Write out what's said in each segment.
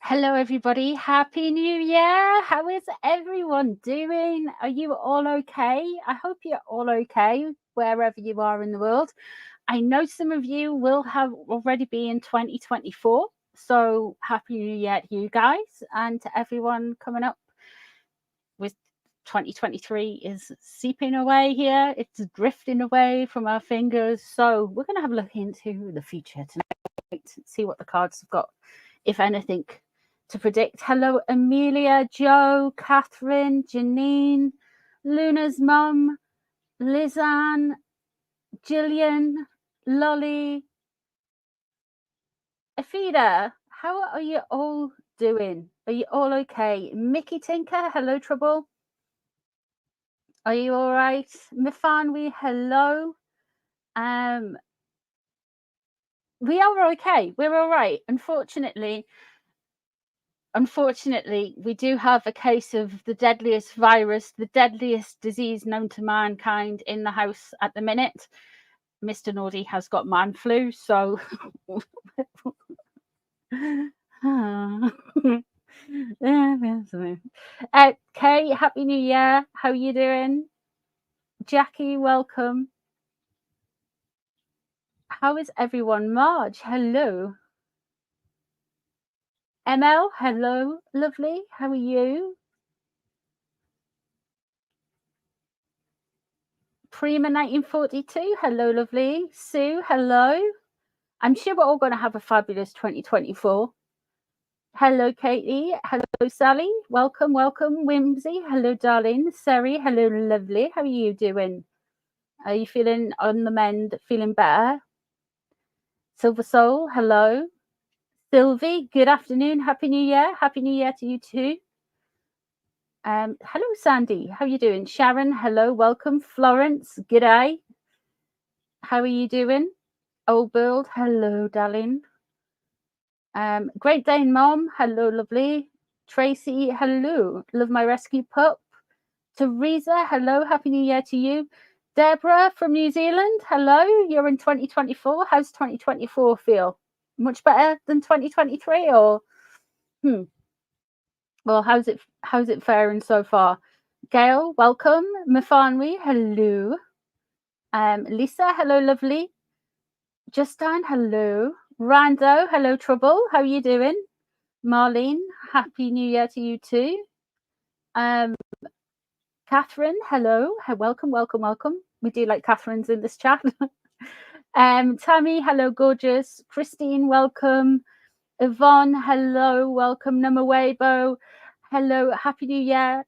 Hello, everybody. Happy New Year. How is everyone doing? Are you all okay? I hope you're all okay wherever you are in the world. I know some of you will have already be in 2024. So happy New Year to you guys and to everyone coming up with 2023 is seeping away here. It's drifting away from our fingers. So we're going to have a look into the future tonight, see what the cards have got, if anything, to predict. Hello, Amelia, Joe, Catherine, Janine, Luna's mum, Lizanne, Gillian, Lolly, Afida. How are you all doing? Are you all okay? Mickey Tinker, hello, Trouble. Are you all right? Mifanwi, hello. We are okay. We're all right. Unfortunately, we do have a case of the deadliest virus, the deadliest disease known to mankind in the house at the minute. Mr. Nordy has got man flu, so Kay, happy new year. How are you doing? Jackie, welcome. How is everyone? Marge, hello. ML, hello, lovely. How are you? Prima 1942, hello, lovely. Sue, hello. I'm sure we're all going to have a fabulous 2024. Hello, Katie. Hello, Sally. Welcome, welcome. Whimsy. Hello, darling. Sari. Hello, lovely. How are you doing? Are you feeling on the mend? Feeling better? Silver Soul. Hello. Sylvie. Good afternoon. Happy New Year. Happy New Year to you too. Hello, Sandy. How are you doing? Sharon. Hello. Welcome. Florence. G'day. How are you doing? Old Build. Hello, darling. Great Dane Mom, hello, lovely. Tracy, hello, love my rescue pup. Teresa, hello, happy new year to you. Deborah from New Zealand, hello, you're in 2024. How's 2024 feel? Much better than 2023, or well, how's it faring so far? Gail, welcome. Mafanwi, hello. Lisa, hello, lovely. Justine, hello. Rando, hello, Trouble. How are you doing? Marlene, happy new year to you too. Catherine, hello. Welcome, welcome, welcome. We do like Catherine's in this chat. Tammy, hello, gorgeous. Christine, welcome. Yvonne, hello, welcome. Namawebo, hello, happy new year.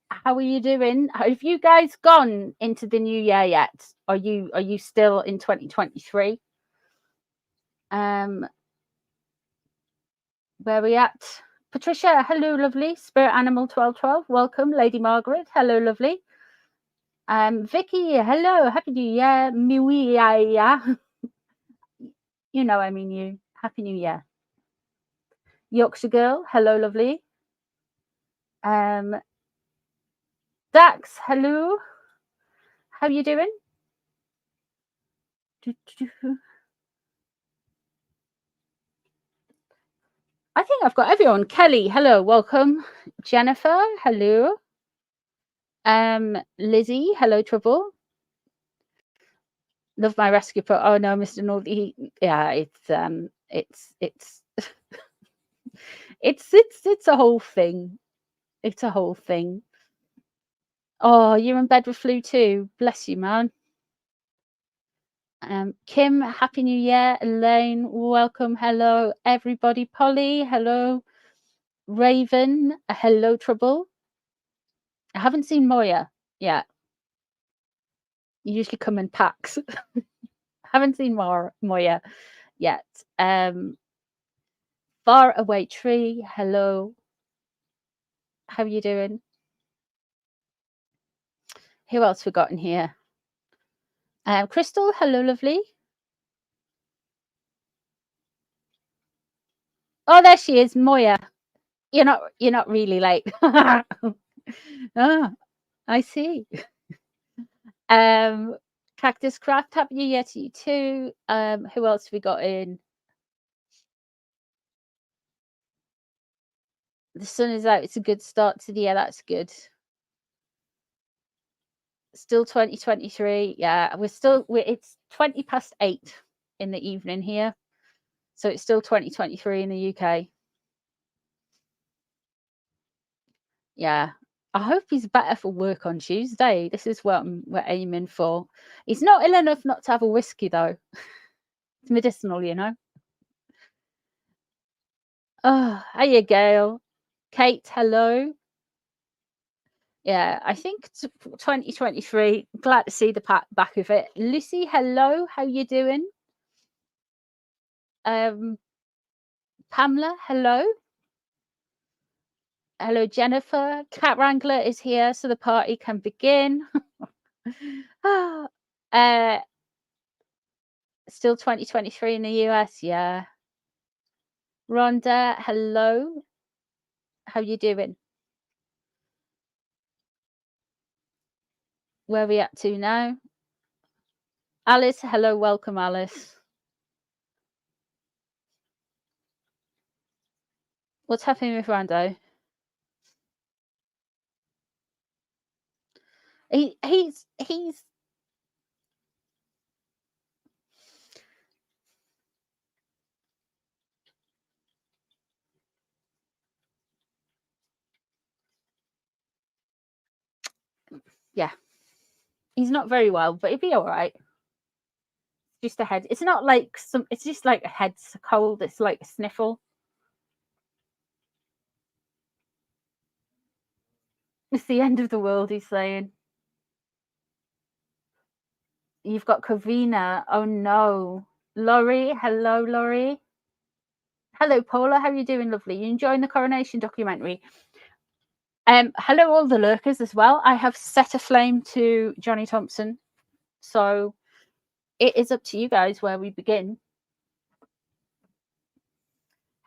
How are you doing? Have you guys gone into the new year yet? Are you still in 2023? Where are we at? Patricia, hello, lovely. Spirit Animal 1212, welcome. Lady Margaret, hello, lovely. Vicky, hello, happy new year. Miwia. You know, I mean you. Happy new year. Yorkshire girl, hello, lovely. Dax, hello. How you doing? I think I've got everyone. Kelly, hello, welcome. Jennifer, hello. Lizzie, hello, Trouble. Love my rescue put. Oh no, Mr. Nordy. Yeah, it's it's a whole thing. It's a whole thing. Oh, you're in bed with flu too. Bless you, man. Kim, happy new year. Elaine, welcome. Hello, everybody. Polly, hello. Raven, hello, Trouble. I haven't seen Moya yet. You usually come in packs. Haven't seen Moya yet. Far away tree, hello. How are you doing? Who else we got in here? Crystal, hello, lovely. Oh, there she is, Moya. You're not really late. Oh, I see. Cactus Craft, happy new year to you too. Who else have we got in? The sun is out. It's a good start to the year. That's good. Still 2023. Yeah, it's 8:20 in the evening here. So it's still 2023 in the UK. Yeah. I hope he's better for work on Tuesday. This is what we're aiming for. He's not ill enough not to have a whiskey, though. It's medicinal, you know. Oh, hiya, Gail. Kate, hello. Yeah, I think 2023. Glad to see the back of it. Lucy, hello. How you doing? Pamela, hello. Hello, Jennifer. Cat Wrangler is here, so the party can begin. Still 2023 in the US, yeah. Rhonda, hello. How you doing? Where are we up to now? Alice, hello, welcome, Alice. What's happening with Rando? He's yeah. He's not very well, but he'll be all right. Just a head. It's not like it's just like a head's cold. It's like a sniffle. It's the end of the world, he's saying. You've got Kavina. Oh no. Laurie, hello, Laurie. Hello, Paula. How are you doing, lovely? You enjoying the coronation documentary? Hello, all the lurkers as well. I have set a flame to Johnny Thompson, so it is up to you guys where we begin.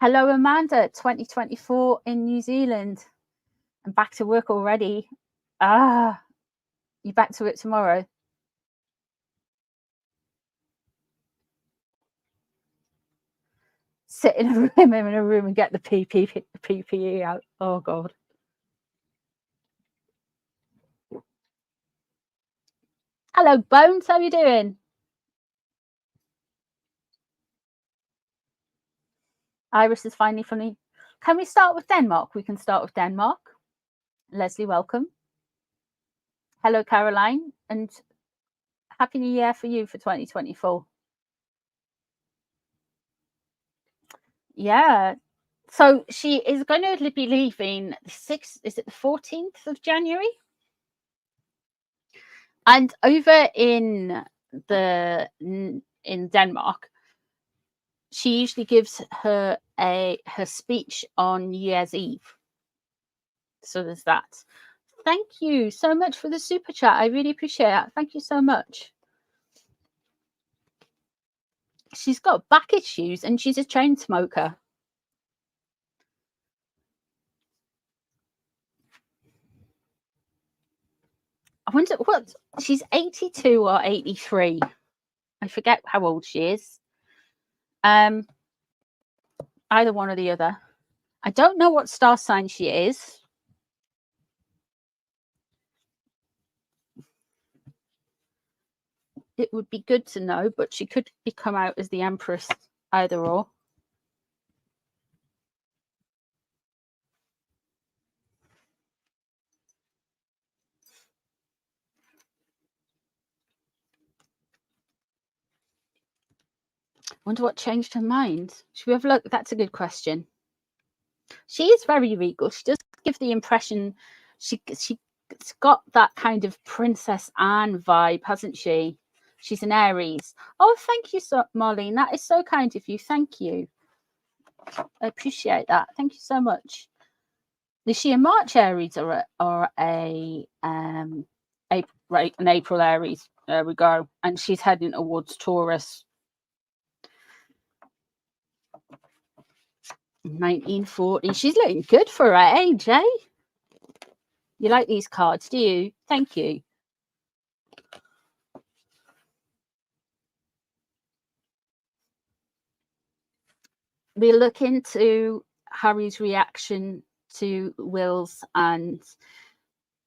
Hello, Amanda. 2024 in New Zealand. I'm back to work already. You back to it tomorrow? Sit in a room and get the PPE out. Oh God. Hello, Bones. How are you doing? Iris is finally funny. Can we start with Denmark? We can start with Denmark. Leslie, welcome. Hello, Caroline, and Happy New Year for you for 2024. Yeah. So she is going to be leaving the 6th, is it the 14th of January? And over in Denmark, she usually gives her speech on New Year's Eve. So there's that. Thank you so much for the super chat. I really appreciate it. Thank you so much. She's got back issues and she's a chain smoker. I wonder what she's 82 or 83. I forget how old she is. Either one or the other. I don't know what star sign she is. It would be good to know, but she could come out as the Empress, either or. I wonder what changed her mind. Should we have a look? That's a good question. She is very regal. She does give the impression she's got that kind of Princess Anne vibe, hasn't she? She's an Aries. Oh, thank you, Marlene. That is so kind of you. Thank you. I appreciate that. Thank you so much. Is she a March Aries or an April Aries? There we go. And she's heading towards Taurus. 1940. She's looking good for her age, eh? You like these cards, do you? Thank you. We'll look into Harry's reaction to Will's and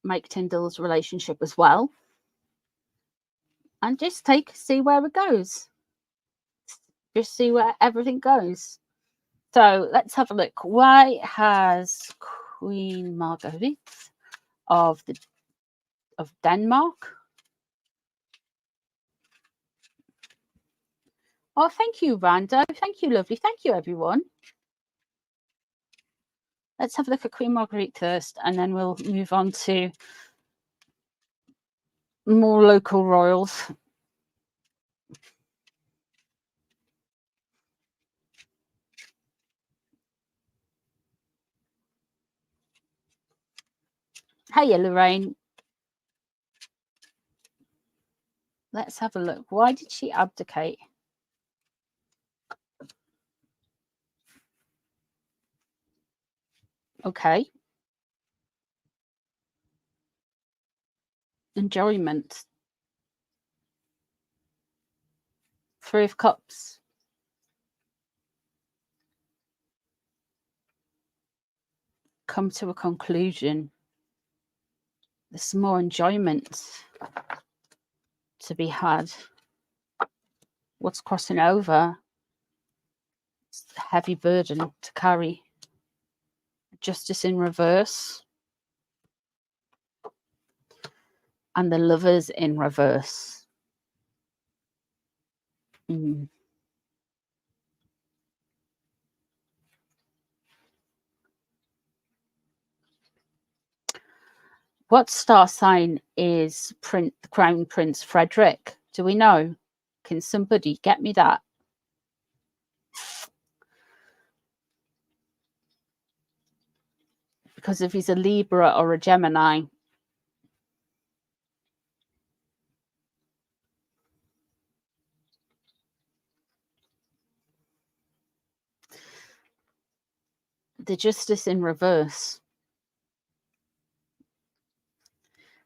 Mike Tindall's relationship as well. And just see where it goes. Just see where everything goes. So let's have a look. Why has Queen Margrethe of Denmark? Oh, thank you, Rando. Thank you, lovely. Thank you, everyone. Let's have a look at Queen Margrethe first, and then we'll move on to more local royals. Hey, Lorraine. Let's have a look. Why did she abdicate? Okay. Enjoyment. 3 of Cups. Come to a conclusion. There's some more enjoyment to be had. What's crossing over? It's a heavy burden to carry. Justice in reverse. And the Lovers in reverse. What star sign is Crown Prince Frederick? Do we know? Can somebody get me that? Because if he's a Libra or a Gemini, the Justice in reverse.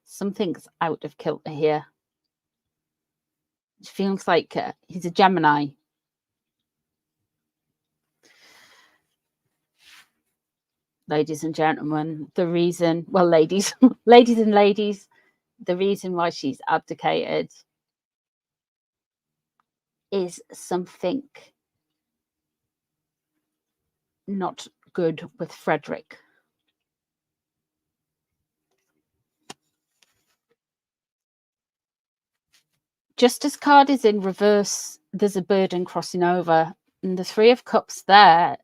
Something's out of kilter here. It feels like he's a Gemini. Ladies and gentlemen, the reason, well, ladies and ladies, the reason why she's abdicated is something not good with Frederick. Justice card is in reverse. There's a burden crossing over. And the 3 of Cups there,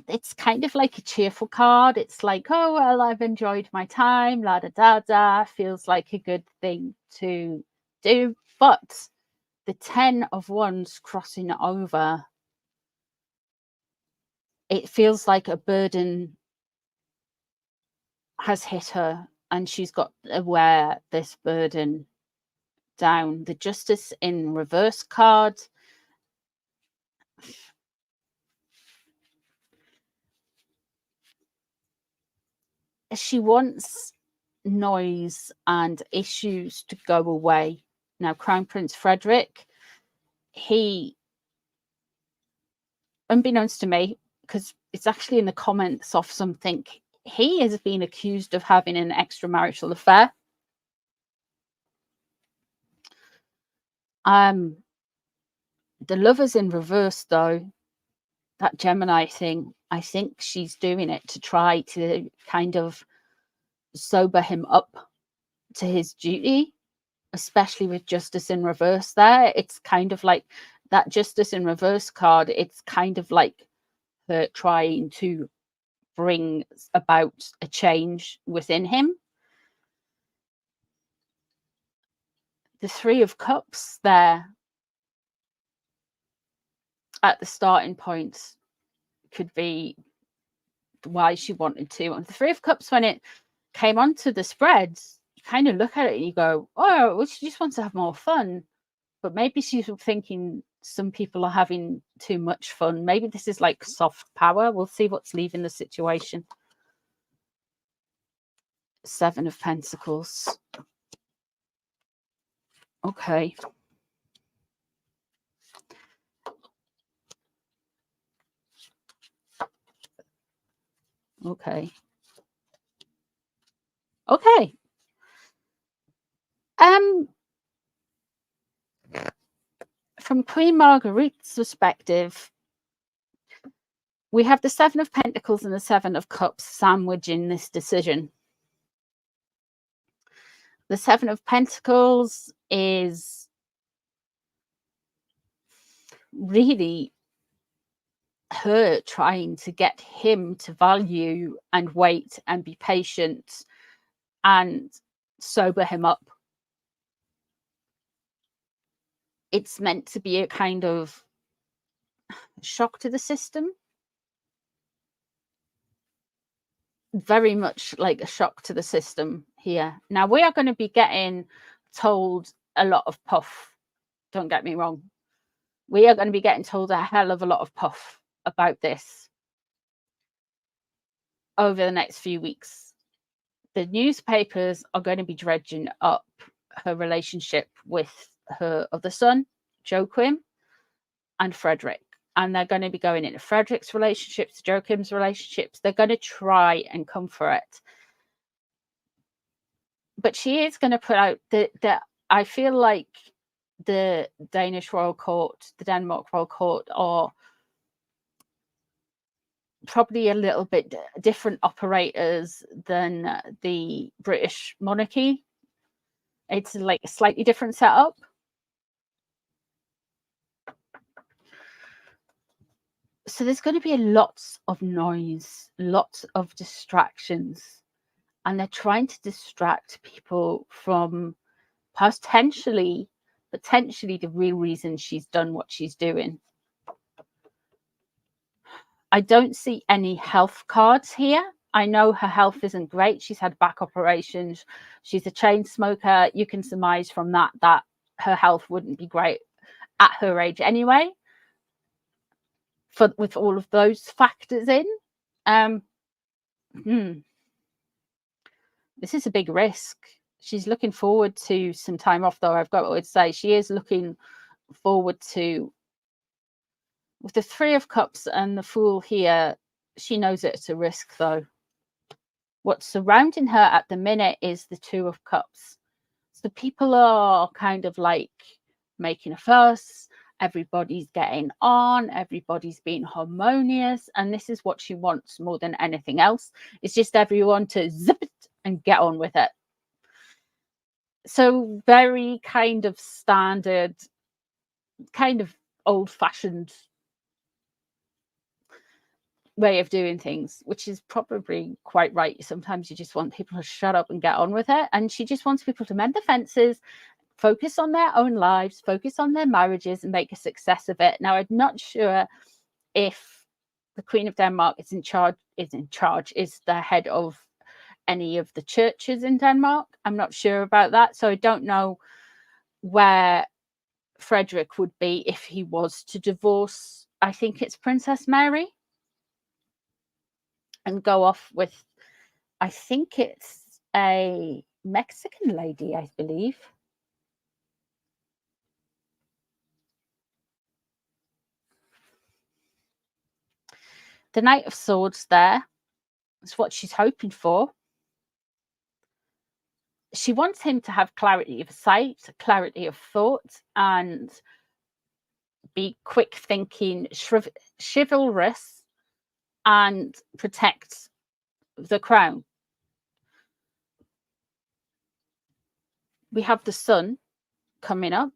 it's kind of like a cheerful card. It's like, oh, well, I've enjoyed my time, la da da da. Feels like a good thing to do. But the 10 of Wands crossing over, it feels like a burden has hit her and she's got to wear this burden down. The Justice in reverse card, she wants noise and issues to go away. Now, Crown Prince Frederick, he, unbeknownst to me, because it's actually in the comments of something, he has been accused of having an extramarital affair. The Lovers in reverse, though, that Gemini thing, I think she's doing it to try to kind of sober him up to his duty, especially with Justice in reverse there. It's kind of like that Justice in reverse card. It's kind of like her trying to bring about a change within him. The 3 of Cups there at the starting point could be why she wanted to. And the 3 of Cups, when it came onto the spreads, you kind of look at it and you go, oh, well, she just wants to have more fun. But maybe she's thinking some people are having too much fun. Maybe this is like soft power. We'll see what's leaving the situation. 7 of Pentacles. Okay. Okay. Okay. From Queen Margrethe's perspective, we have the Seven of Pentacles and the Seven of Cups sandwiching this decision. The Seven of Pentacles is really her trying to get him to value and wait and be patient and sober him up. It's meant to be a kind of shock to the system. Very much like a shock to the system here. Now, we are going to be getting told a lot of puff. Don't get me wrong. We are going to be getting told a hell of a lot of puff about this over the next few weeks. The newspapers are going to be dredging up her relationship with her other son, Joachim, and Frederick. And they're going to be going into Frederick's relationships, Joachim's relationships. They're going to try and come for it. But she is going to put out that I feel like the Danish Royal Court, the Denmark Royal Court, are probably a little bit different operators than the British monarchy. It's like a slightly different setup. So there's going to be lots of noise, lots of distractions, and they're trying to distract people from potentially the real reason she's done what she's doing. I don't see any health cards here. I know her health isn't great. She's had back operations. She's a chain smoker. You can surmise from that her health wouldn't be great at her age anyway. With all of those factors in, this is a big risk. She's looking forward to some time off, though. I've got to say, she is looking forward to, with the Three of Cups and the Fool here, she knows it's a risk, though. What's surrounding her at the minute is the Two of Cups. So people are kind of like making a fuss. Everybody's getting on. Everybody's being harmonious. And this is what she wants more than anything else. It's just everyone to zip it and get on with it. So very kind of standard, kind of old-fashioned way of doing things, which is probably quite right. Sometimes you just want people to shut up and get on with it. And she just wants people to mend the fences, focus on their own lives, focus on their marriages, and make a success of it. Now, I'm not sure if the Queen of Denmark is the head of any of the churches in Denmark. I'm not sure about that. So I don't know where Frederick would be if he was to divorce. I think it's Princess Mary and go off with, I think it's a Mexican lady, I believe. The Knight of Swords there is what she's hoping for. She wants him to have clarity of sight, clarity of thought, and be quick thinking, chivalrous, and protect the crown. We have the Sun coming up.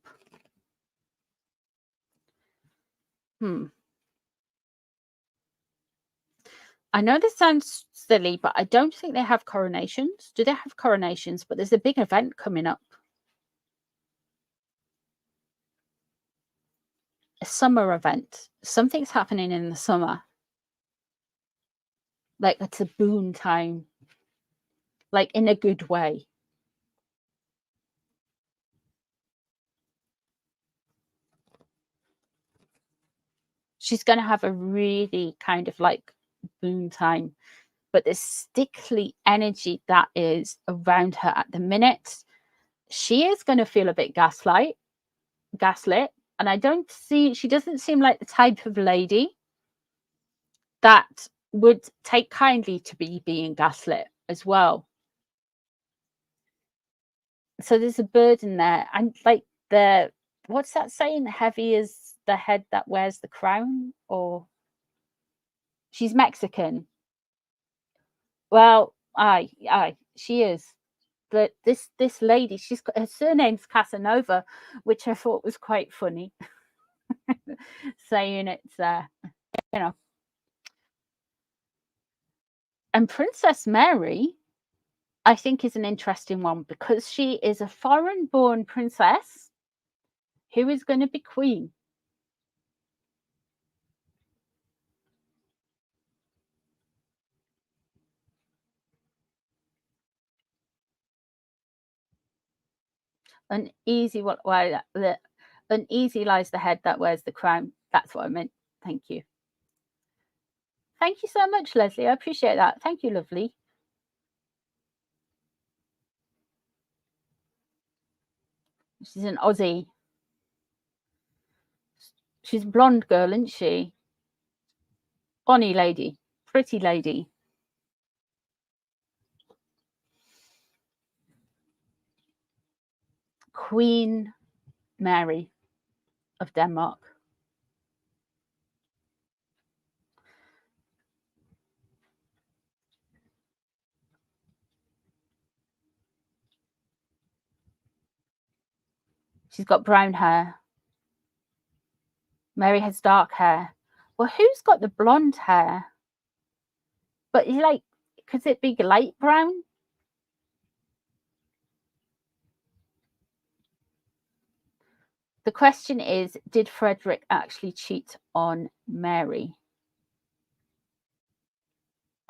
I know this sounds silly, but I don't think they have coronations. Do they have coronations? But there's a big event coming up. A summer event. Something's happening in the summer. Like it's a boon time. Like in a good way. She's going to have a really kind of like boon time. But the stickly energy that is around her at the minute, she is going to feel a bit gaslit. And she doesn't seem like the type of lady that would take kindly to being gaslit as well. So there's a burden there. And like what's that saying? Heavy is the head that wears the crown, or she's Mexican. Well, aye, she is. But this lady, her surname's Casanova, which I thought was quite funny. Saying it's you know. And Princess Mary, I think, is an interesting one because she is a foreign-born princess who is going to be queen. Uneasy lies the head that wears the crown. That's what I meant. Thank you. Thank you so much, Leslie. I appreciate that. Thank you, lovely. She's an Aussie. She's a blonde girl, isn't she? Bonny lady. Pretty lady. Queen Mary of Denmark. She's got brown hair. Mary has dark hair. Well, who's got the blonde hair? But like, could it be light brown? The question is, did Frederick actually cheat on Mary?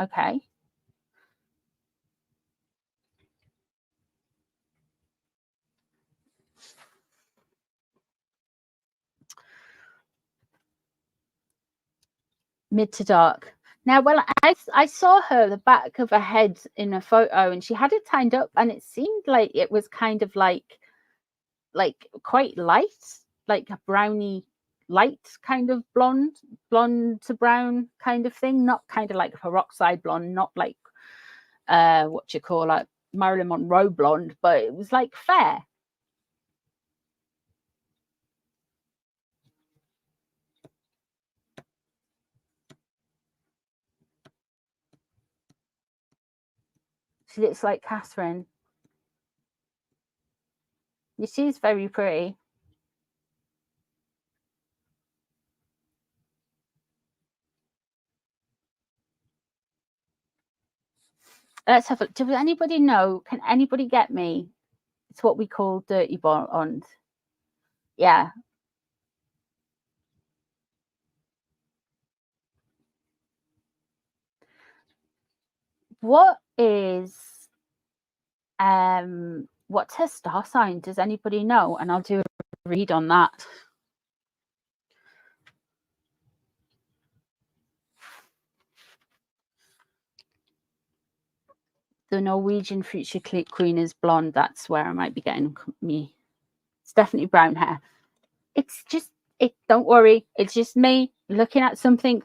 Okay. Mid to dark. Now, well, I saw her, the back of her head in a photo, and she had it tied up, and it seemed like it was kind of like quite light, like a browny light kind of blonde to brown kind of thing, not kind of like peroxide blonde, not like what you call like Marilyn Monroe blonde, but it was like fair. She looks like Catherine. She's very pretty. Let's have a, does anybody know? Can anybody get me? It's what we call dirty blonde. Yeah. What is what's her star sign? Does anybody know? And I'll do a read on that. The Norwegian future queen is blonde. That's where I might be getting me. It's definitely brown hair. It's just don't worry. It's just me looking at something.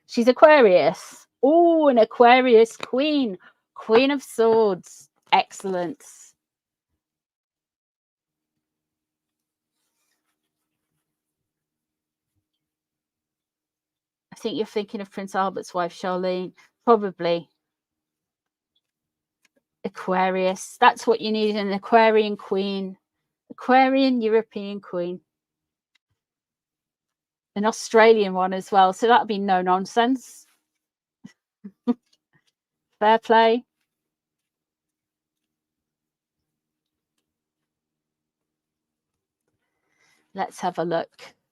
She's Aquarius. Oh, an Aquarius queen. Queen of Swords. Excellent. I think you're thinking of Prince Albert's wife, Charlene. Probably. Aquarius. That's what you need, an Aquarian queen. Aquarian European queen. An Australian one as well. So that'd be no nonsense. Fair play. Let's have a look.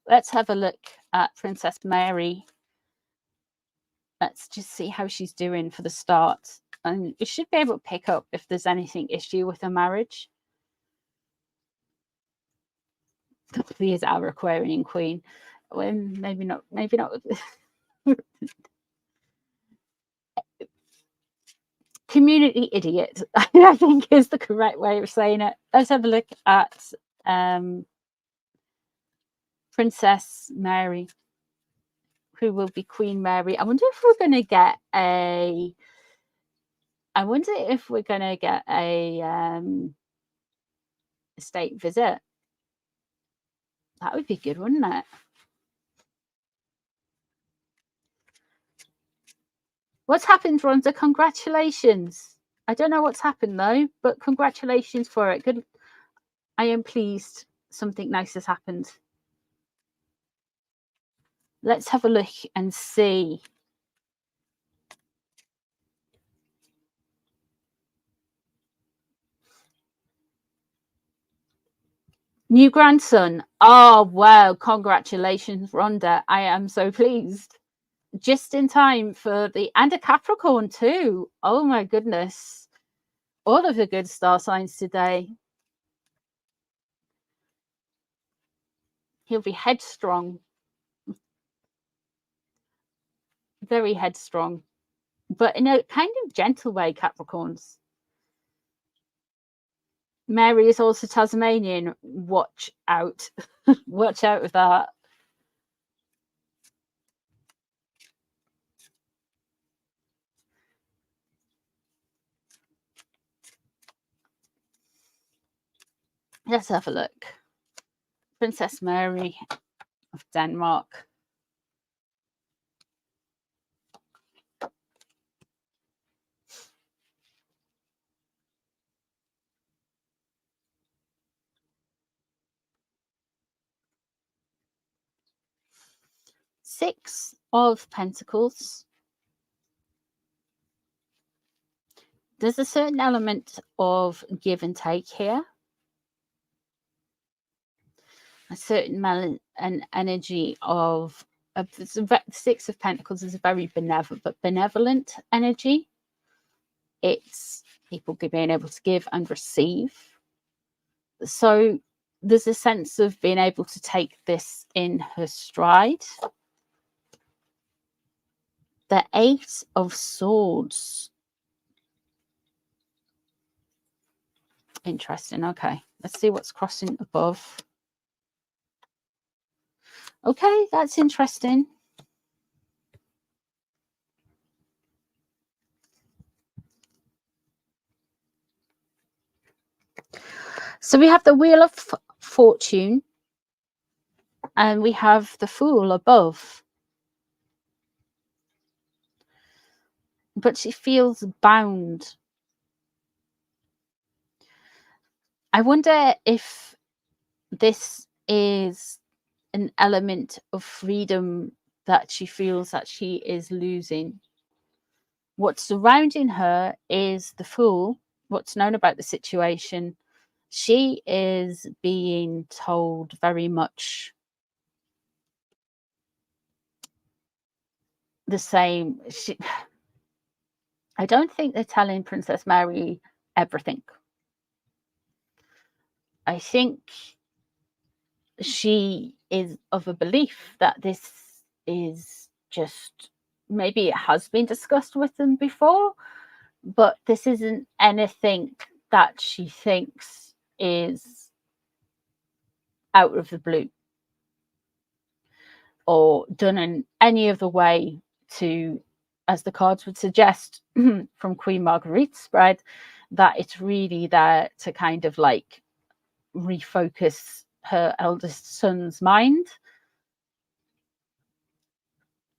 Let's have a look at Princess Mary. Let's just see how she's doing for the start. And we should be able to pick up if there's anything issue with her marriage. She is our Aquarian queen. Well, maybe not. Maybe not. Community idiot, I think, is the correct way of saying it. Let's have a look at Princess Mary. who will be Queen Mary. I wonder if we're going to get a state visit. That would be good, wouldn't it? What's happened, Rhonda? Congratulations. I don't know what's happened though, but congratulations for it. Good. I am pleased something nice has happened. Let's have a look and see. New grandson. Oh, wow. Congratulations, Rhonda. I am so pleased. Just in time for and a Capricorn too. Oh my goodness. All of the good star signs today. He'll be headstrong. Very headstrong. But in a kind of gentle way, Capricorns. Mary is also Tasmanian. Watch out. Watch out with that. Let's have a look. Princess Mary of Denmark. Six of Pentacles. There's a certain element of give and take here. A certain an energy of Six of Pentacles is a very benevolent energy. It's people being able to give and receive. So there's a sense of being able to take this in her stride. The Eight of Swords. Interesting. Okay, let's see what's crossing above. Okay, that's interesting. So we have the Wheel of Fortune and we have the Fool above. But she feels bound. I wonder if this is an element of freedom that she feels that she is losing. What's surrounding her is the Fool. What's known about the situation. She is being told very much the same. I don't think they're telling Princess Mary everything. I think she is of a belief that this is just, maybe it has been discussed with them before, but this isn't anything that she thinks is out of the blue or done in any other way to, as the cards would suggest from Queen Margrethe's spread, that it's really there to kind of like refocus her eldest son's mind.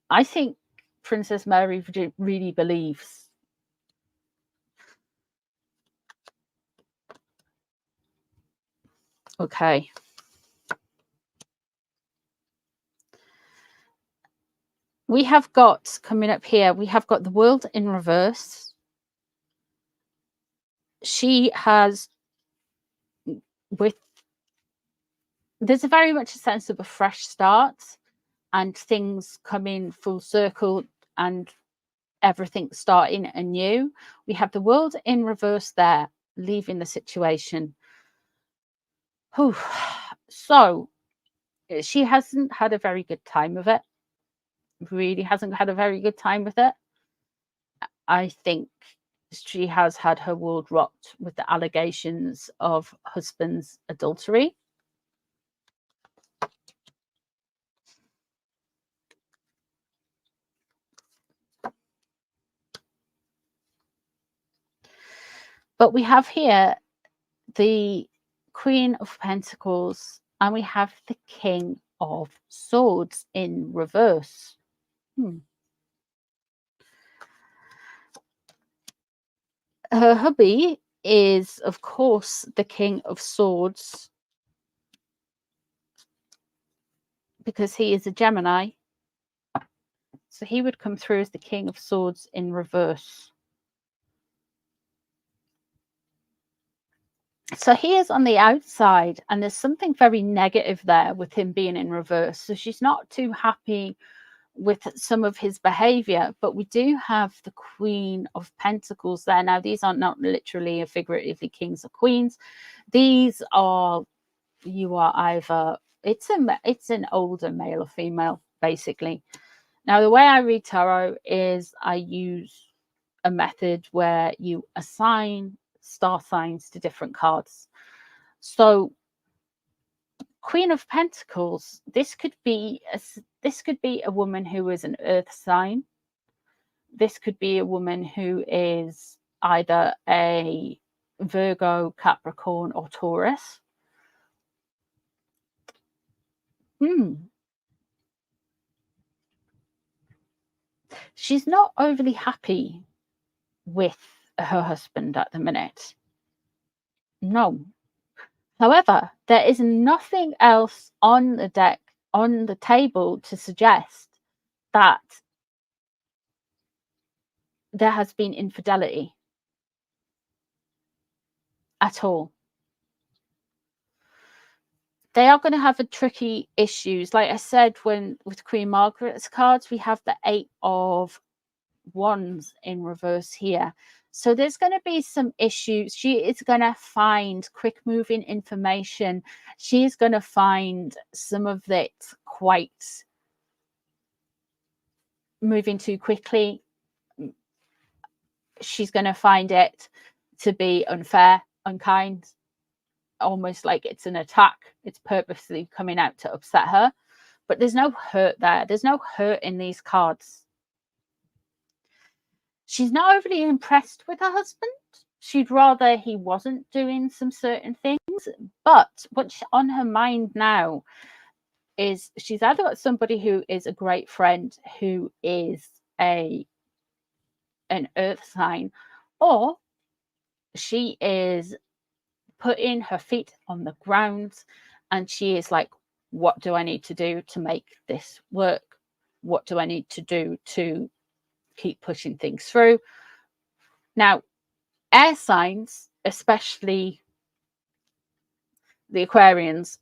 I think Princess Mary really believes. Okay. We have got, coming up here, we have got the World in reverse. She has, there's a very much a sense of a fresh start and things coming full circle and everything starting anew. We have the World in reverse there, leaving the situation. Whew. So she hasn't had a very good time of it. Really hasn't had a very good time with it. I think she has had her world rocked with the allegations of husband's adultery. But we have here the Queen of Pentacles and we have the King of Swords in reverse. Her hubby is, of course, the King of Swords because he is a Gemini. So he would come through as the King of Swords in reverse. So he is on the outside and there's something very negative there with him being in reverse. So she's not too happy with some of his behavior, but we do have the Queen of Pentacles there. Now, these are not literally or figuratively kings or queens. These are, you are either, it's an older male or female, basically. Now, the way I read tarot is I use a method where you assign star signs to different cards. So Queen of Pentacles, this could be a woman who is an earth sign. This could be a woman who is either a Virgo, Capricorn, or Taurus. She's not overly happy with her husband at the minute. No. However, there is nothing else on the deck, on the table, to suggest that there has been infidelity at all. They are going to have a tricky issues. Like I said, with Queen Margrethe's cards, we have the 8 of Wands in reverse here. So there's going to be some issues. She is going to find quick moving information. She is going to find some of it quite moving too quickly. She's going to find it to be unfair, unkind, almost like it's an attack. It's purposely coming out to upset her. But there's no hurt there. There's no hurt in these cards. She's not overly impressed with her husband. She'd rather he wasn't doing some certain things. But what's on her mind now is she's either got somebody who is a great friend who is an earth sign, or she is putting her feet on the ground and she is like, what do I need to do to make this work? What do I need to do to keep pushing things through? Now, air signs, especially the Aquarians,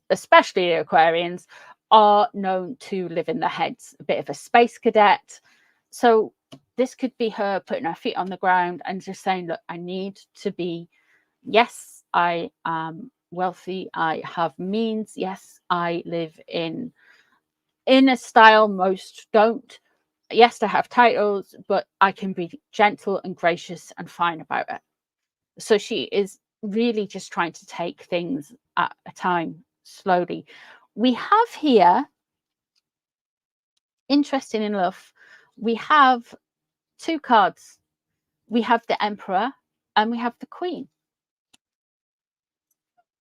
are known to live in their heads, a bit of a space cadet. So this could be her putting her feet on the ground and just saying, look, I need to be, yes, I am wealthy, I have means, yes, I live in a style most don't. Yes, I have titles, but I can be gentle and gracious and fine about it. So she is really just trying to take things at a time, slowly. We have here, interesting enough, we have 2 cards. We have the Emperor and we have the Queen.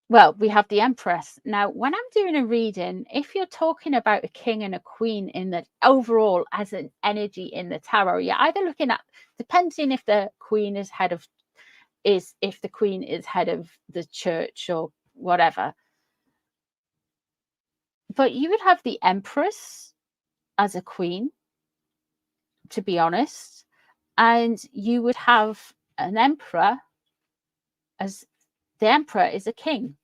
Well, we have the Empress. Now, when I'm doing a reading, if you're talking about a king and a queen in the overall as an energy in the tarot, you're either looking at, depending if the queen is head of the church or whatever. But you would have the Empress as a queen, to be honest, and you would have an emperor as the Emperor is a king,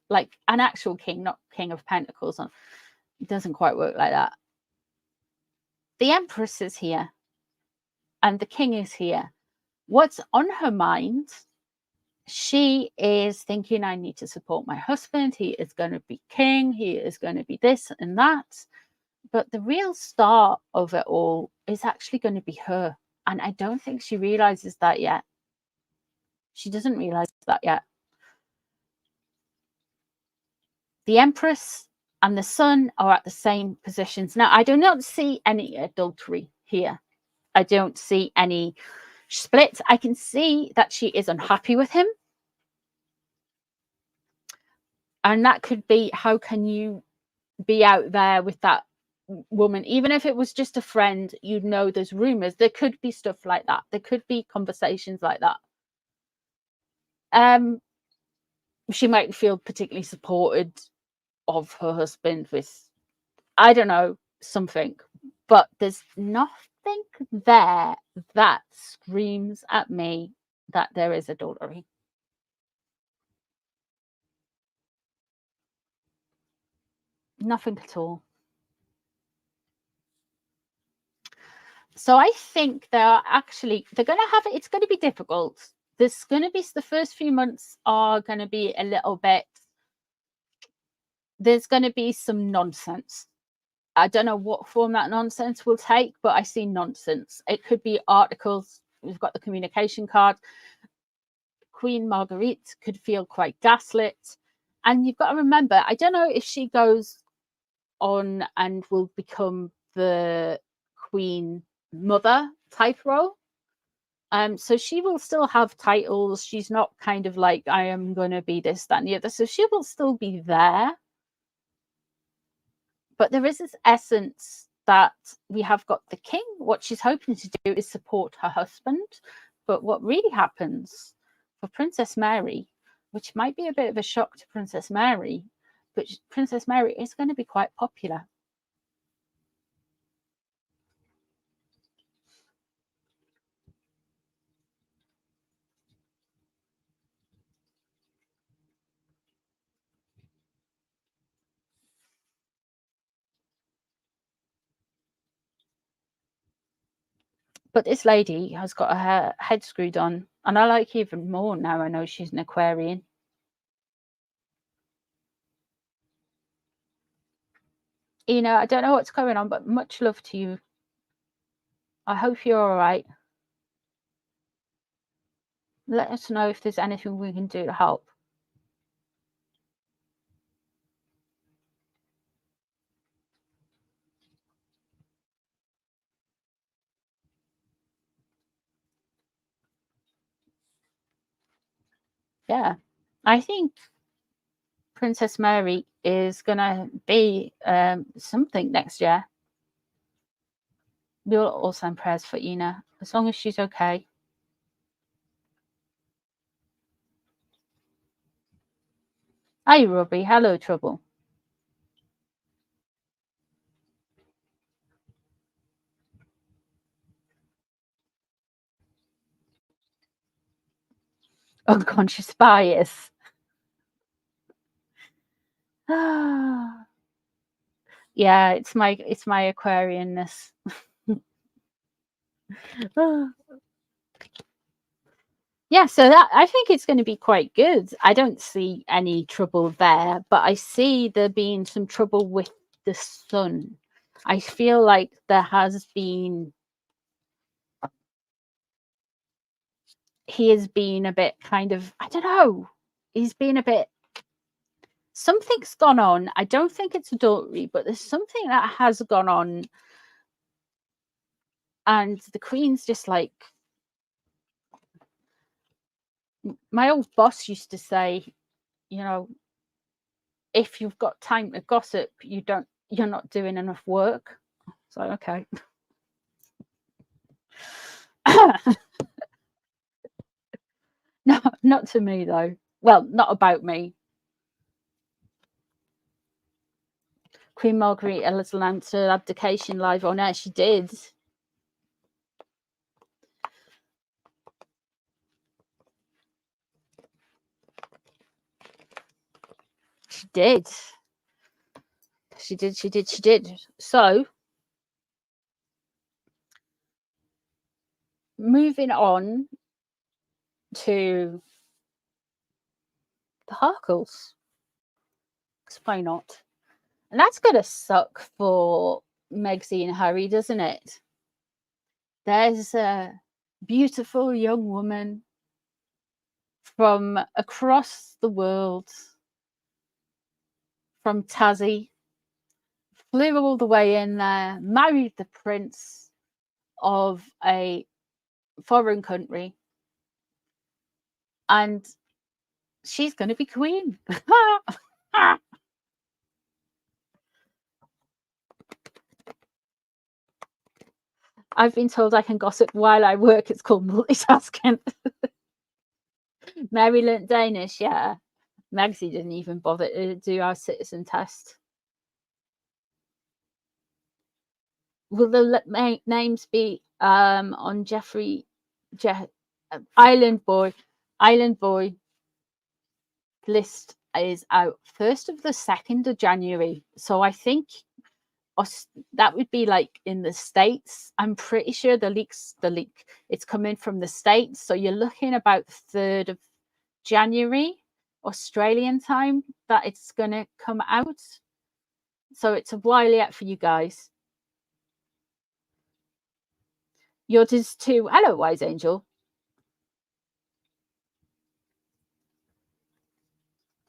like an actual king, not King of Pentacles. It doesn't quite work like that. The Empress is here and the king is here. What's on her mind? She is thinking, I need to support my husband. He is going to be king. He is going to be this and that. But the real star of it all is actually going to be her. And I don't think she realizes that yet. She doesn't realize that yet. The Empress and the Sun are at the same positions. Now, I do not see any adultery here. I don't see any split. I can see that she is unhappy with him. And that could be, how can you be out there with that woman? Even if it was just a friend, you'd know there's rumors. There could be stuff like that. There could be conversations like that. She might feel particularly supported of her husband with, I don't know, something. But there's nothing there that screams at me that there is adultery. Nothing at all. So I think they're going to have, it's going to be difficult. There's going to be, the first few months are going to be a little bit, there's going to be some nonsense. I don't know what form that nonsense will take, but I see nonsense. It could be articles. We've got the communication card. Queen Margrethe could feel quite gaslit. And you've got to remember, I don't know if she goes on and will become the Queen Mother type role. So she will still have titles. She's not kind of like, I am going to be this, that, and the other. So she will still be there. But there is this essence that we have got the king. What she's hoping to do is support her husband. But what really happens for Princess Mary, which might be a bit of a shock to Princess Mary, but Princess Mary is going to be quite popular. But this lady has got her head screwed on, and I like even more now I know she's an Aquarian. I don't know what's going on, but much love to you. I hope you're all right. Let us know if there's anything we can do to help. Yeah, I think Princess Mary is going to be something next year. We'll all send prayers for Ina, as long as she's okay. Hi, Robbie. Hello, Trouble. Unconscious bias. Yeah, it's my Aquarianness. Yeah, so that, I think it's going to be quite good. I don't see any trouble there, but I see there being some trouble with the sun. I feel like there has been, he has been a bit kind of, I don't know, he's been a bit, something's gone on. I don't think it's adultery, but there's something that has gone on. And the Queen's just like, my old boss used to say, if you've got time to gossip, you're not doing enough work. So, okay. No, not to me though. Well, not about me. Queen Margrethe has announced her abdication live on air. She did. She did. She did. So, moving on to the Harkles. Why not? And that's going to suck for Megsy and Harry, doesn't it? There's a beautiful young woman from across the world, from Tassie, flew all the way in there, married the prince of a foreign country, and she's going to be queen. I've been told I can gossip while I work. It's called multitasking. Mary learnt Danish, yeah. Magsy didn't even bother to do our citizen test. Will the names be on Island Boy list is out 1st of the 2nd of January. So I think that would be like in the States. I'm pretty sure the leak, it's coming from the States. So you're looking about 3rd of January, Australian time, that it's going to come out. So it's a while yet for you guys. Yours is too. Hello, Wise Angel.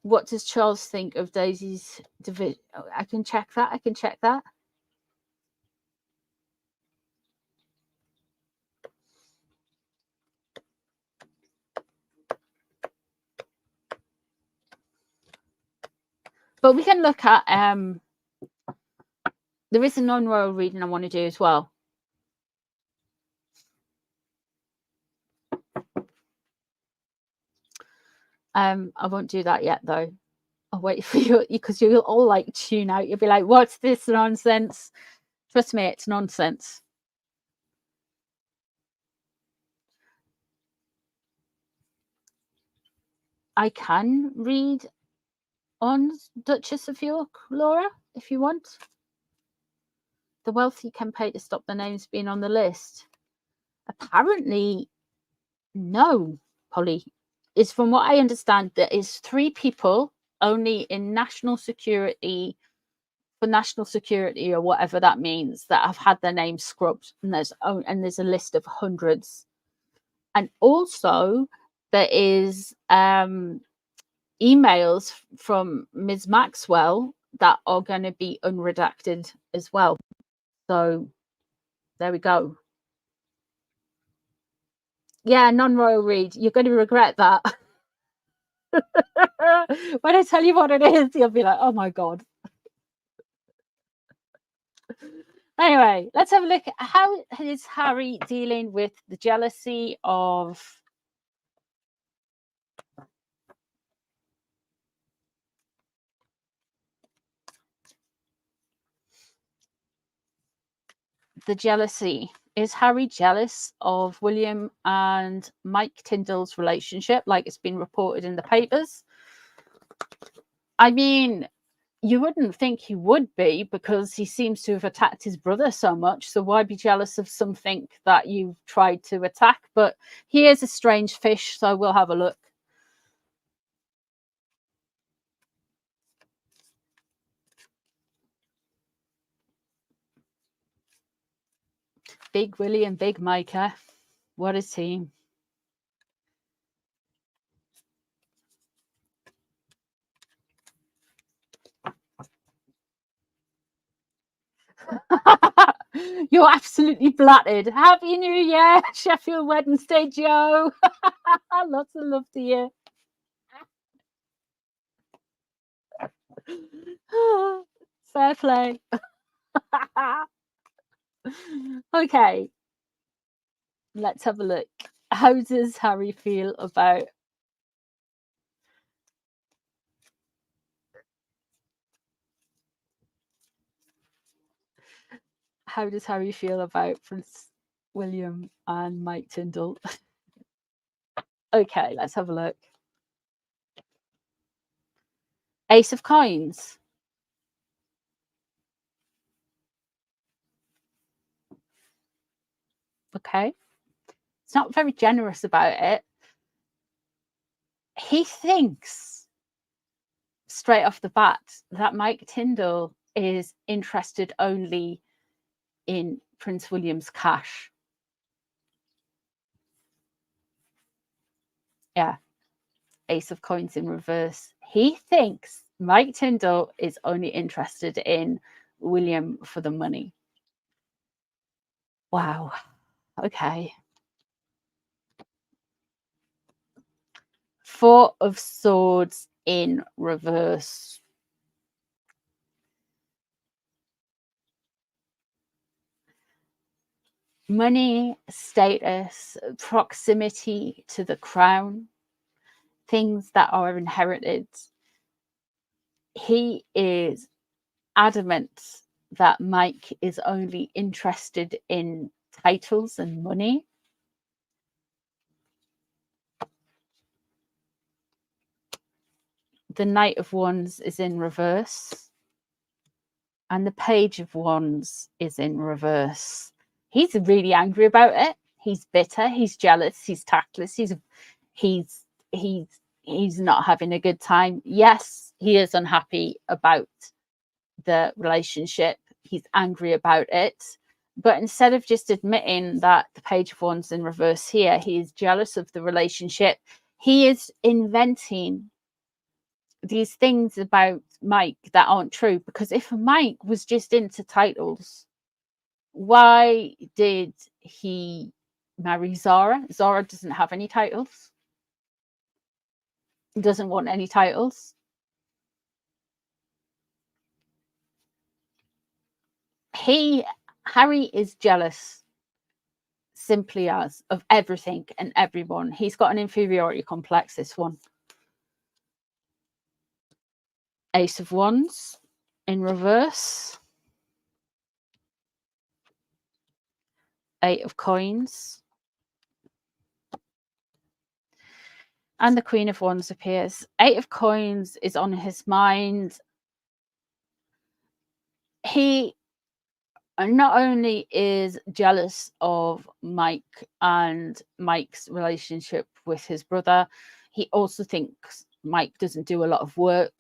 What does Charles think of Daisy's division? I can check that. But we can look at there is a non-royal reading I want to do as well. I won't do that yet though. I'll wait for you, because you'll all like tune out. You'll be like, what's this nonsense? Trust me, it's nonsense. I can read on Duchess of York, Laura, if you want. The wealthy can pay to stop the names being on the list. Apparently, no, Polly. Is from what I understand, there is 3 people only in national security, for national security or whatever that means, that have had their names scrubbed, and there's a list of hundreds. And also there is emails from Ms. Maxwell that are going to be unredacted as well. So there we go. Yeah, non-royal read. You're going to regret that. When I tell you what it is, you'll be like, oh my God. Anyway, let's have a look at how is Harry dealing with the jealousy of Is Harry jealous of William and Mike Tindall's relationship, like it's been reported in the papers? I mean, you wouldn't think he would be, because he seems to have attacked his brother so much. So why be jealous of something that you've tried to attack? But he is a strange fish, so we'll have a look. Big Willie and Big Micah. What a team. You're absolutely blatted. Happy New Year, Sheffield Wednesday Joe. Lots of love to you. Fair play. Okay, let's have a look. How does Harry feel about Prince William and Mike Tindall? Okay, let's have a look. Ace of Coins. Okay. It's not very generous about it. He thinks straight off the bat that Mike Tindall is interested only in Prince William's cash. Yeah. Ace of Coins in reverse. He thinks Mike Tindall is only interested in William for the money. Wow. Okay. Four of Swords in reverse. Money, status, proximity to the crown, things that are inherited. He is adamant that Mike is only interested in titles and money. The Knight of Wands is in reverse. And the Page of Wands is in reverse. He's really angry about it. He's bitter. He's jealous. He's tactless. He's not having a good time. Yes, he is unhappy about the relationship. He's angry about it. But instead of just admitting that the Page of Wands in reverse here, he is jealous of the relationship. He is inventing these things about Mike that aren't true. Because if Mike was just into titles, why did he marry Zara? Zara doesn't have any titles. Doesn't want any titles. Harry is jealous simply as of everything and everyone. He's got an inferiority complex, this one. Ace of Wands in reverse. Eight of Coins. And the Queen of Wands appears. Eight of Coins is on his mind. He not only is jealous of Mike and Mike's relationship with his brother, he also thinks Mike doesn't do a lot of work.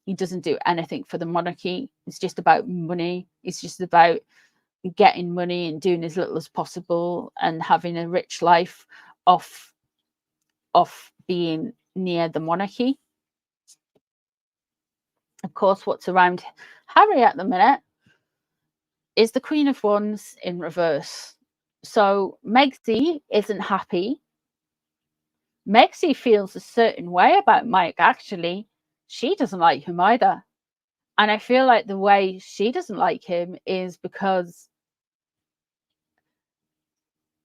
He doesn't do anything for the monarchy. It's just about money. It's just about getting money and doing as little as possible and having a rich life off being near the monarchy. Of course, what's around Harry at the minute is the Queen of Wands in reverse. So Megxie isn't happy. Megxie feels a certain way about Mike, actually. She doesn't like him either. And I feel like the way she doesn't like him is because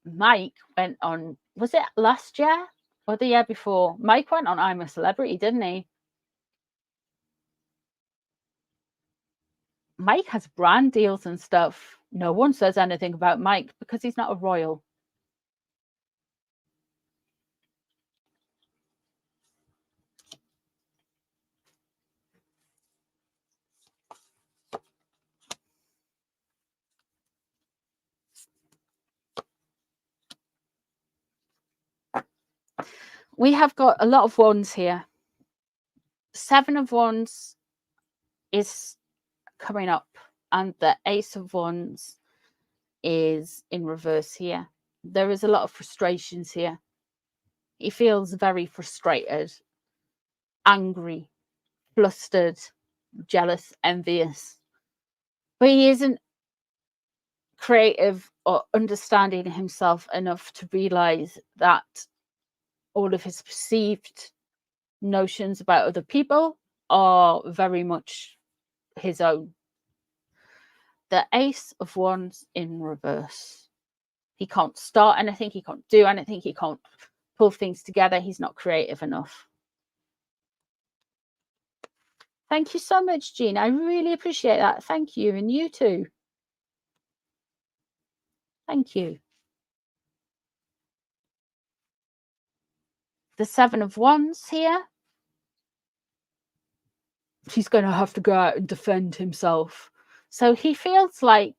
Mike went on, was it last year or the year before? Mike went on I'm a Celebrity, didn't he? Mike has brand deals and stuff. No one says anything about Mike because he's not a royal. We have got a lot of wands here. Seven of Wands is coming up, and the Ace of Wands is in reverse here. There is a lot of frustrations here. He feels very frustrated, angry, flustered, jealous, envious. But he isn't creative or understanding himself enough to realize that all of his perceived notions about other people are very much his own. The Ace of Wands in reverse. He can't start anything. He can't do anything. He can't pull things together. He's not creative enough. Thank you so much, Jean. I really appreciate that. Thank you. And you too. Thank you. The Seven of Wands here. He's going to have to go out and defend himself. So he feels like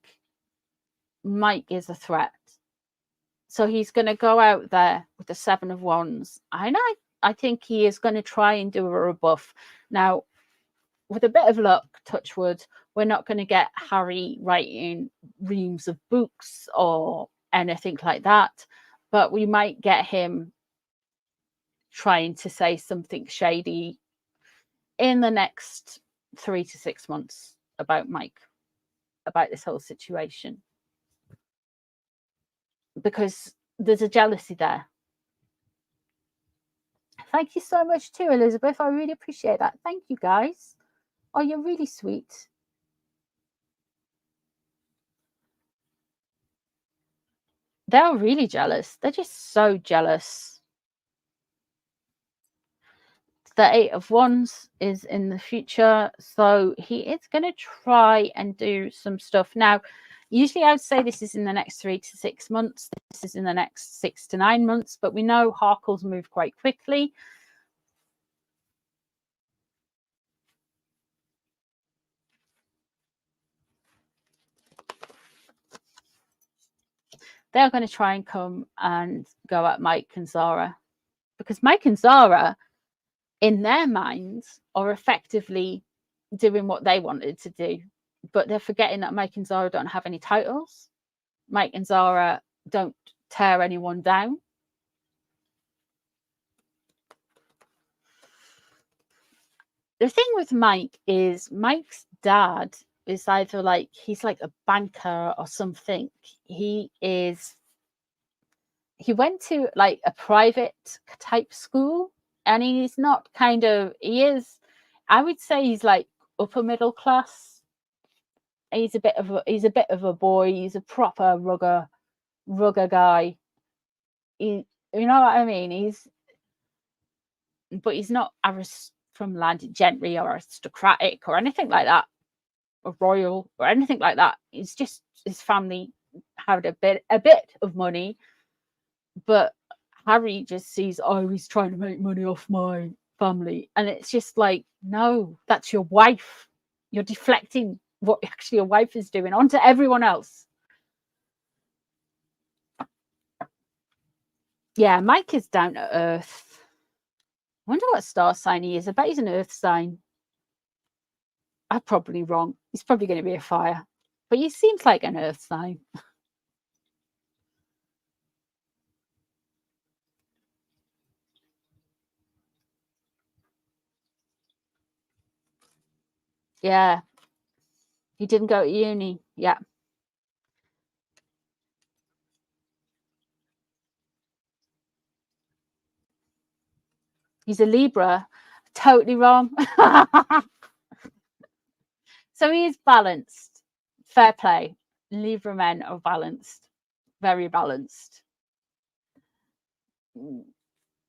Mike is a threat. So he's going to go out there with the Seven of Wands. I think he is going to try and do a rebuff. Now, with a bit of luck, touch wood, we're not going to get Harry writing reams of books or anything like that. But we might get him trying to say something shady in the next 3 to 6 months about Mike, about this whole situation. Because there's a jealousy there. Thank you so much too, Elizabeth. I really appreciate that. Thank you, guys. Oh, you're really sweet. They're really jealous. They're just so jealous. The Eight of Wands is in the future, so he is going to try and do some stuff. Now, usually I would say this is in the next 3 to 6 months. This is in the next 6 to 9 months, but we know Harkles move quite quickly. They're going to try and come and go at Mike and Zara, because Mike and Zara, in their minds, are effectively doing what they wanted to do, but they're forgetting that Mike and Zara don't have any titles. Mike and Zara don't tear anyone down. The thing with Mike is Mike's dad is either like, he's like a banker or something. He went to like a private type school, and he's not kind of, he is, I would say he's like upper middle class. He's a bit of a boy. He's a proper rugger guy. You know what I mean? But he's not from landed gentry or aristocratic or anything like that, or royal or anything like that. It's just his family had a bit of money, but Harry just sees, oh, he's trying to make money off my family, and it's just like, no, that's your wife. You're deflecting what actually your wife is doing onto everyone else. Yeah, Mike is down to earth. I wonder what star sign he is. I bet he's an earth sign. I'm probably wrong. He's probably going to be a fire, but he seems like an earth sign. Yeah. He didn't go to uni. Yeah. He's a Libra. Totally wrong. So he is balanced. Fair play. Libra men are balanced. Very balanced.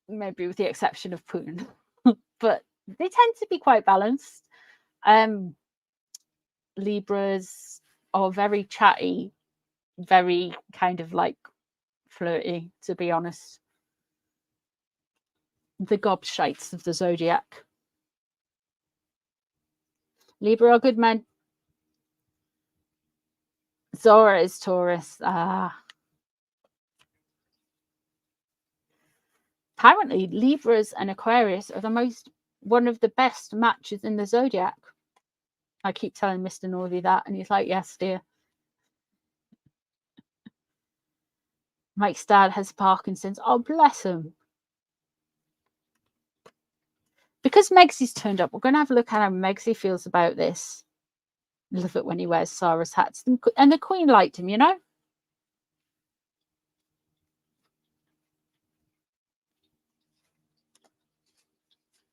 Maybe with the exception of Putin. But they tend to be quite balanced. Libras are very chatty, very kind of like flirty, to be honest. The gobshites of the zodiac. Libra are good men. Zora is Taurus. Apparently, Libras and Aquarius are one of the best matches in the zodiac. I keep telling Mr. Northey that, and he's like, yes, dear. Mike's dad has Parkinson's. Oh, bless him. Because Megsy's turned up, we're going to have a look at how Megsy feels about this. Love it when he wears Sarah's hats. And the Queen liked him, you know?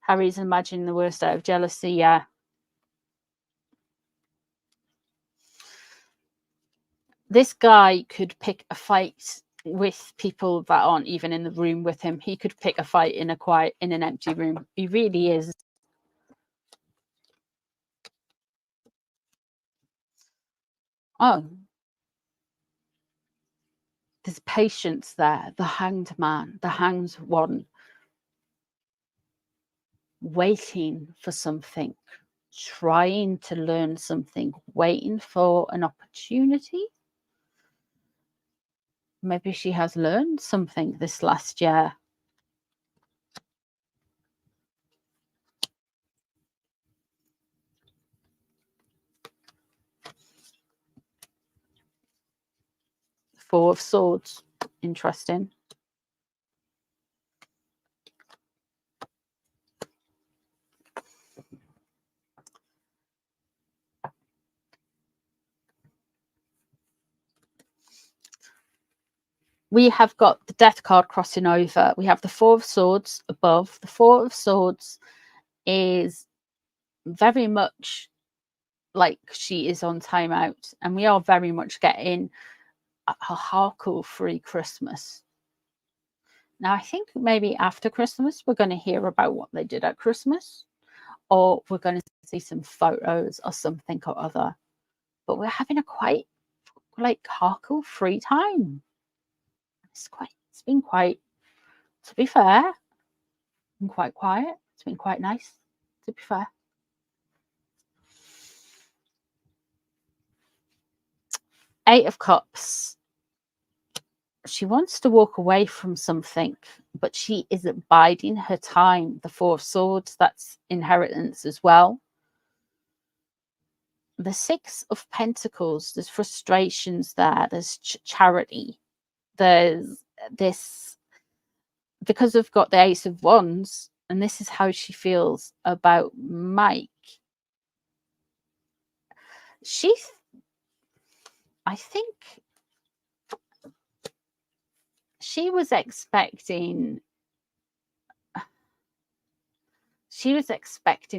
Harry's imagining the worst out of jealousy, yeah. This guy could pick a fight with people that aren't even in the room with him. He could pick a fight in an empty room. He really is. Oh, there's patience there. The hanged man, the hanged one, waiting for something, trying to learn something, waiting for an opportunity. Maybe she has learned something this last year. Four of Swords. Interesting. we have got the Death card crossing over. We have the Four of Swords above. The Four of Swords is very much like she is on timeout, and we are very much getting a hardcore-free Christmas. Now, I think maybe after Christmas, we're going to hear about what they did at Christmas, or we're going to see some photos or something or other. But we're having a quite like hardcore-free time. It's been quite, to be fair, been quite quiet. It's been quite nice, to be fair. Eight of Cups. She wants to walk away from something, but she is biding her time. The Four of Swords, that's inheritance as well. The Six of Pentacles, there's frustrations there. There's charity. There's this, because we've got the Ace of Wands, and this is how she feels about Mike. I think she was expecting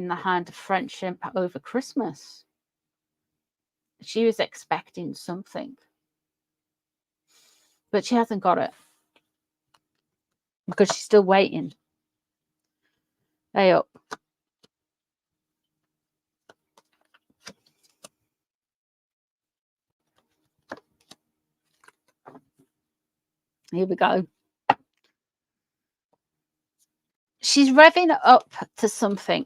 the hand of friendship over Christmas. She was expecting something, but she hasn't got it because she's still waiting. Hey up. Here we go. She's revving up to something.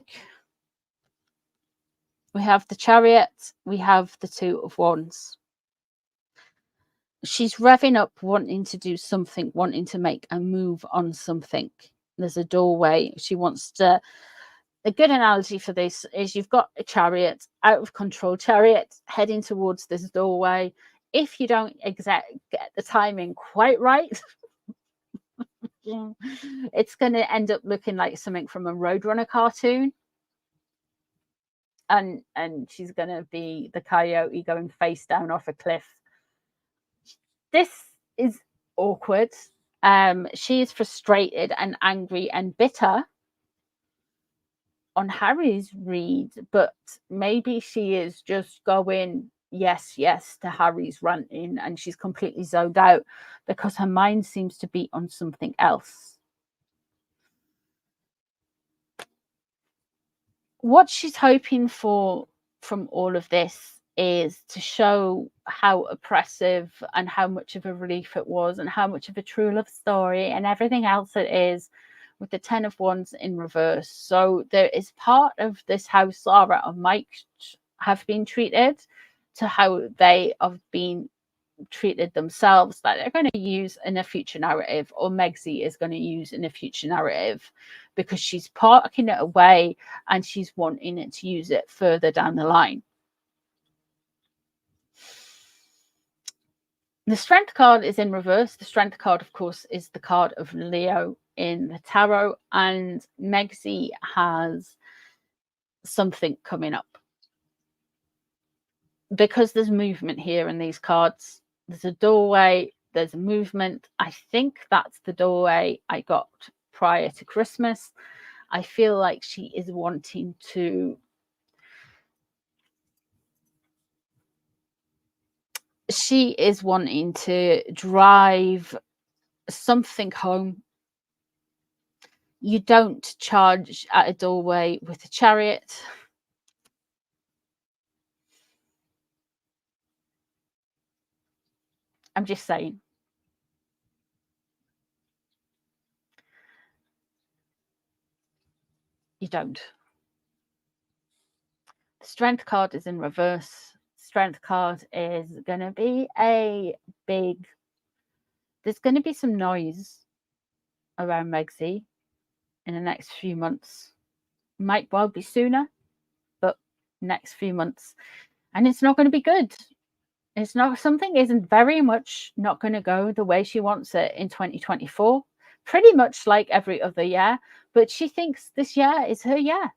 We have the Chariot. We have the Two of Wands. She's revving up, wanting to do something, wanting to make a move on something. There's a doorway. She wants to... A good analogy for this is you've got a chariot, out of control chariot, heading towards this doorway. If you don't get the timing quite right, it's going to end up looking like something from a Roadrunner cartoon. And she's going to be the coyote going face down off a cliff. This is awkward. She is frustrated and angry and bitter on Harry's read, but maybe she is just going yes to Harry's ranting, and she's completely zoned out because her mind seems to be on something else. What she's hoping for from all of this is to show how oppressive and how much of a relief it was, and how much of a true love story and everything else it is, with the Ten of Wands in reverse. So there is part of this how Sarah and Mike have been treated to how they have been treated themselves, that they're going to use in a future narrative, or Megzi is going to use in a future narrative, because she's parking it away and she's wanting it to use it further down the line. The Strength card is in reverse. The Strength card, of course, is the card of Leo in the tarot, and Megzi has something coming up because there's movement here in these cards. There's a doorway, there's a movement. I think that's the doorway I got prior to Christmas. I feel like she is wanting to drive something home. You don't charge at a doorway with a chariot. I'm just saying. You don't. The Strength card is in reverse. Strength card is going to be a big... There's going to be some noise around Megzi in the next few months. Might well be sooner, but next few months. And it's not going to be good. It's not... Something isn't very much not going to go the way she wants it in 2024. Pretty much like every other year. But she thinks this year is her year.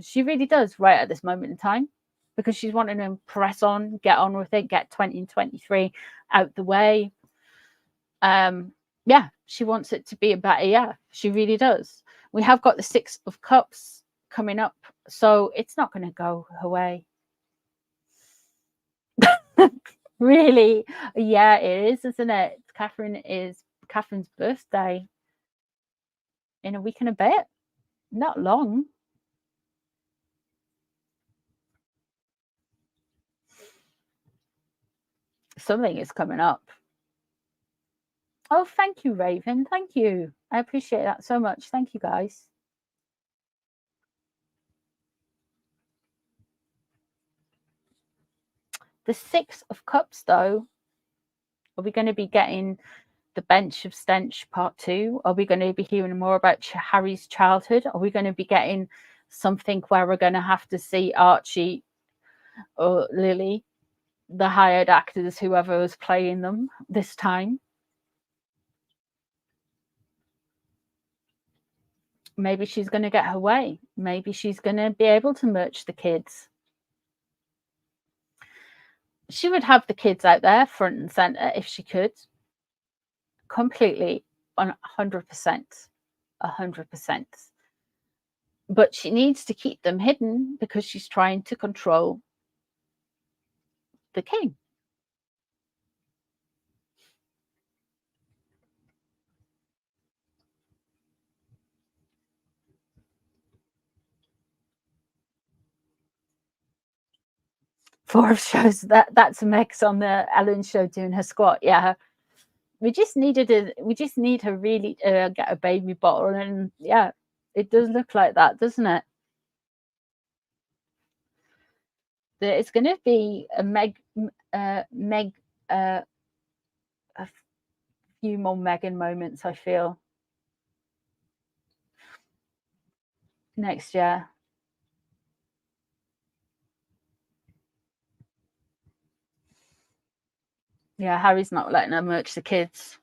She really does, right at this moment in time, because she's wanting to press on, get on with it, get 2023 out the way. Yeah, she wants it to be a better year. She really does. We have got the Six of Cups coming up, so it's not going to go away. Really? Yeah, it is, isn't it? Catherine's birthday in a week and a bit. Not long. Something is coming up. Oh, thank you, Raven. Thank you. I appreciate that so much. Thank you, guys. The Six of Cups, though, are we going to be getting the Bench of Stench Part 2? Are we going to be hearing more about Harry's childhood? Are we going to be getting something where we're going to have to see Archie or Lily, the hired actors, whoever was playing them this time? Maybe she's going to get her way. Maybe she's going to be able to merch the kids. She would have the kids out there front and center if she could. Completely, 100%. 100%. But she needs to keep them hidden because she's trying to control the king. Four of shows. That's Meg's on the Ellen show doing her squat. Yeah, we just need her really to get a baby bottle, and yeah, it does look like that, doesn't it? It's going to be a a few more Meghan moments, I feel, next year. Yeah, Harry's not letting her merch the kids.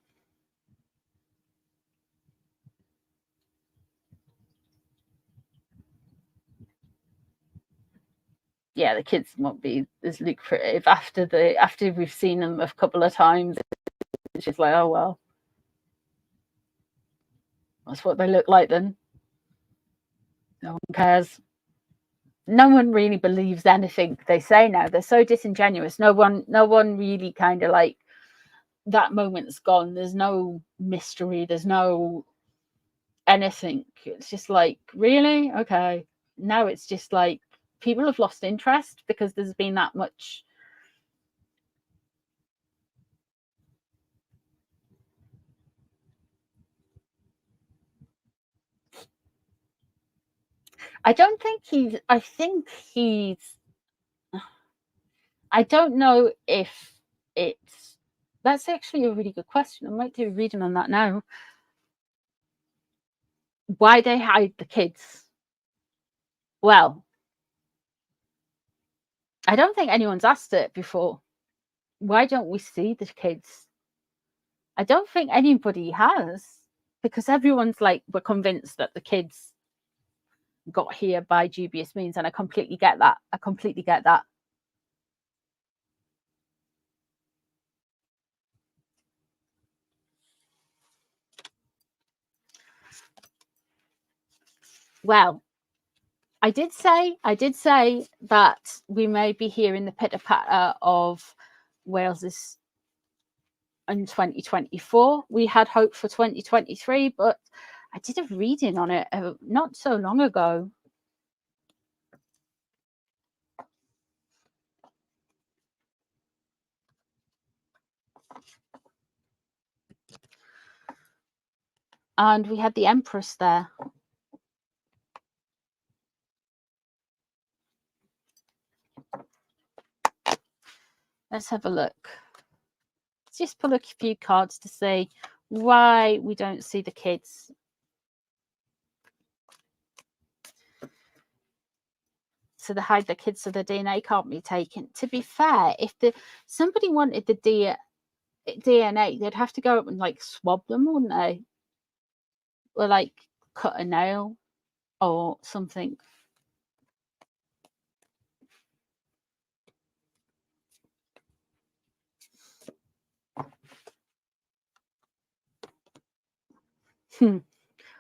Yeah, the kids won't be as lucrative after we've seen them a couple of times. It's just like, oh well, that's what they look like then. No one cares. No one really believes anything they say now. They're so disingenuous. No one really kind of like, that moment's gone. There's no mystery. There's no anything. It's just like, really? Okay. Now it's just like people have lost interest because there's been that much. I don't think he's. I think he's. I don't know if it's. That's actually a really good question. I might do a reading on that now. Why they hide the kids? Well, I don't think anyone's asked it before. Why don't we see the kids? I don't think anybody has, because everyone's like, we're convinced that the kids got here by dubious means, and I completely get that. I completely get that. Well, I did say that we may be hearing the pitter patter of Wales's in 2024. We had hope for 2023, but I did a reading on it not so long ago. And we had the Empress there. Let's have a look. Let's just pull a few cards to see why we don't see the kids. So they hide the kids so the DNA can't be taken. To be fair, if somebody wanted the DNA, they'd have to go up and like swab them, wouldn't they? Or like cut a nail or something.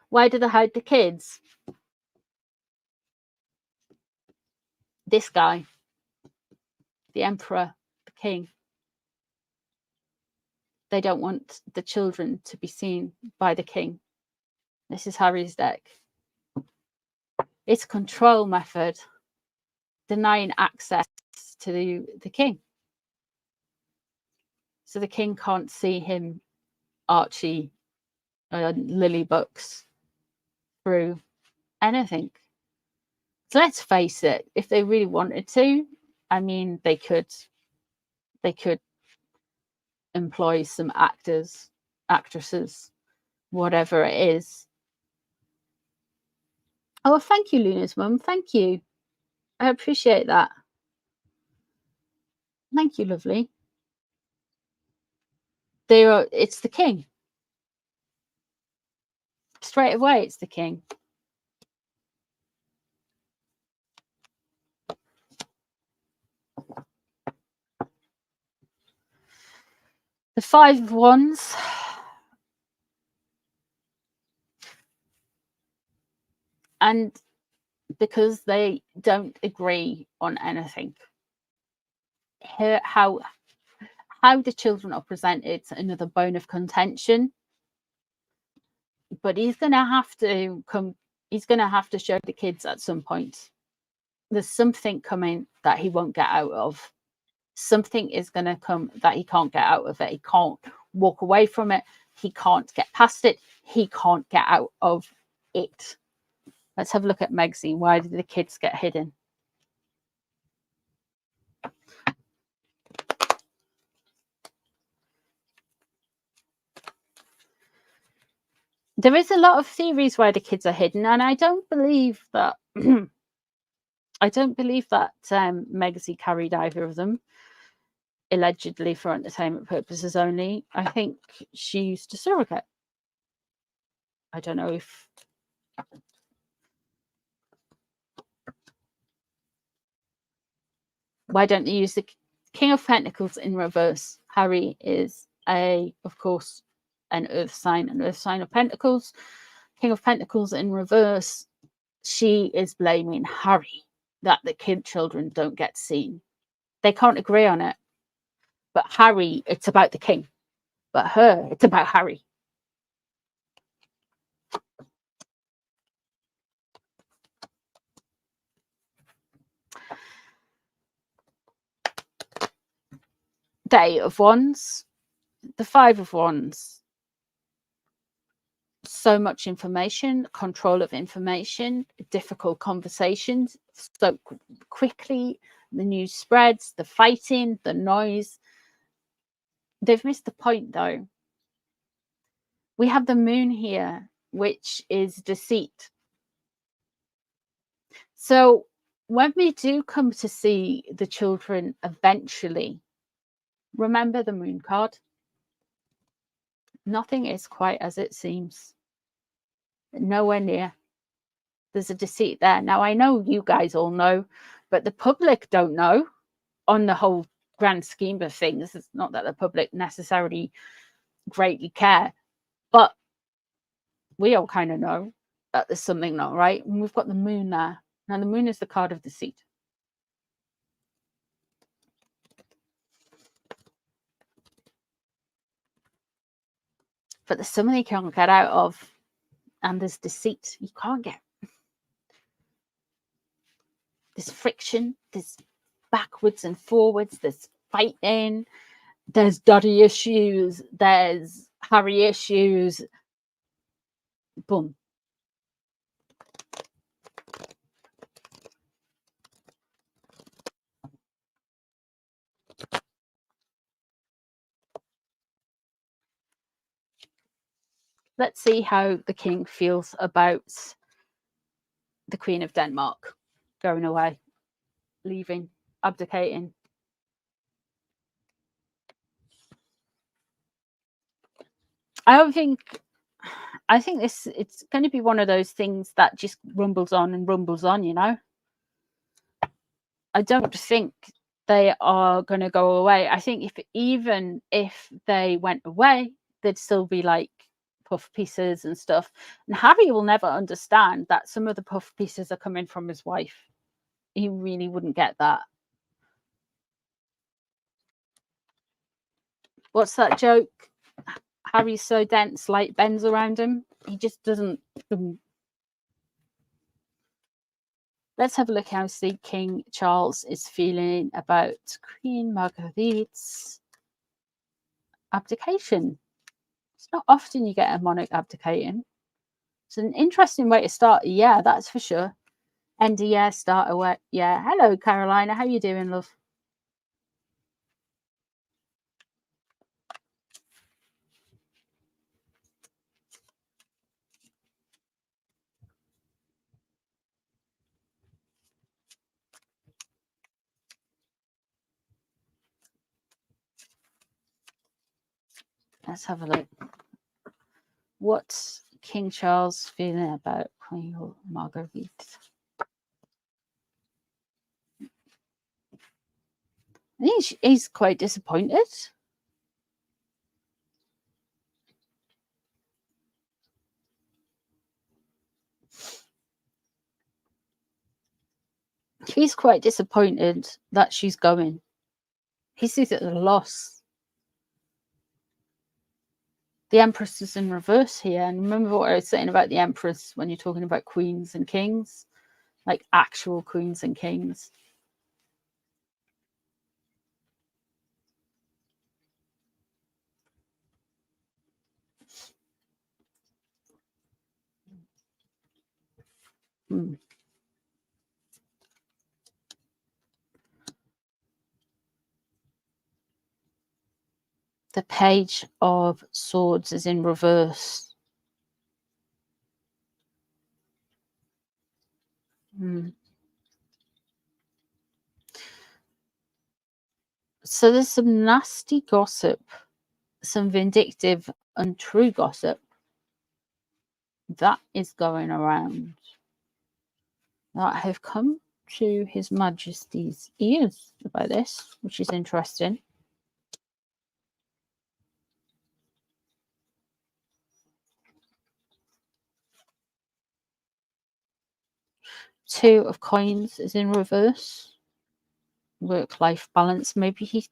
Why do they hide the kids? This guy, the emperor, the king, they don't want the children to be seen by the king. This is Harry's deck. It's a control method, denying access to the king. So the king can't see him, Archie, Lily books through anything. So let's face it, if they really wanted to, I mean, they could employ some actors, actresses, whatever it is. Oh, thank you, Luna's mum. Thank you. I appreciate that. Thank you, lovely. It's the king. Straight away, it's the king. The Five of Wands. And because they don't agree on anything. Here, how the children are presented, another bone of contention. But he's going to have to come. He's going to have to show the kids at some point. There's something coming that he won't get out of. Something is going to come that he can't get out of it. He can't walk away from it. He can't get past it. He can't get out of it. Let's have a look at Megzi. Why did the kids get hidden? There is a lot of theories why the kids are hidden, and I don't believe that. I don't believe that Megzi carried either of them, allegedly for entertainment purposes only. I think she used a surrogate. I don't know if. Why don't they use the King of Pentacles in reverse? Harry is of course, an Earth sign of Pentacles. King of Pentacles in reverse. She is blaming Harry that the children don't get seen. They can't agree on it. But Harry, it's about the king. But her, it's about Harry. Day of Wands. The Five of Wands. So much information, control of information, difficult conversations. So quickly, the news spreads, the fighting, the noise. They've missed the point, though. We have the moon here, which is deceit. So when we do come to see the children eventually, remember the moon card. Nothing is quite as it seems. Nowhere near. There's a deceit there. Now, I know you guys all know, but the public don't know on the whole grand scheme of things. It's not that the public necessarily greatly care, but we all kind of know that there's something not right. And we've got the moon there. Now, the moon is the card of deceit. But there's something you can't get out of, and there's deceit. You can't get. There's friction, there's backwards and forwards, there's fighting, there's Doddy issues, there's Harry issues. Boom. Let's see how the king feels about the Queen of Denmark going away, leaving, abdicating. I think it's going to be one of those things that just rumbles on, you know. I don't think they are going to go away. I think even if they went away, they'd still be like puff pieces and stuff. And Harry will never understand that some of the puff pieces are coming from his wife. He really wouldn't get that. What's that joke? Harry's so dense, light bends around him. He just doesn't. Let's have a look how King Charles is feeling about Queen Margrethe's abdication. It's not often you get a monarch abdicating. It's an interesting way to start a year, that's for sure. End of year, start a year. Hello, Carolina. How you doing, love? Let's have a look. What's King Charles feeling about Queen Margrethe? I think he's quite disappointed. He's quite disappointed that she's going. He sees it as a loss. The Empress is in reverse here. And remember what I was saying about the Empress when you're talking about queens and kings? Like actual queens and kings. The Page of Swords is in reverse. So there's some nasty gossip, some vindictive, untrue gossip that is going around that have come to His Majesty's ears about this, which is interesting. Two of Coins is in reverse. Work-life balance. Maybe he...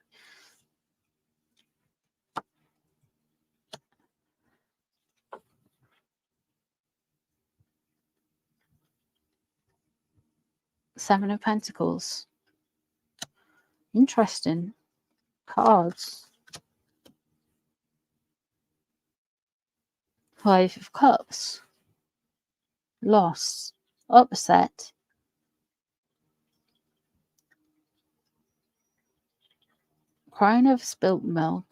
Seven of Pentacles. Interesting. Cards. Five of Cups. Loss. Upset. Crying over spilt milk.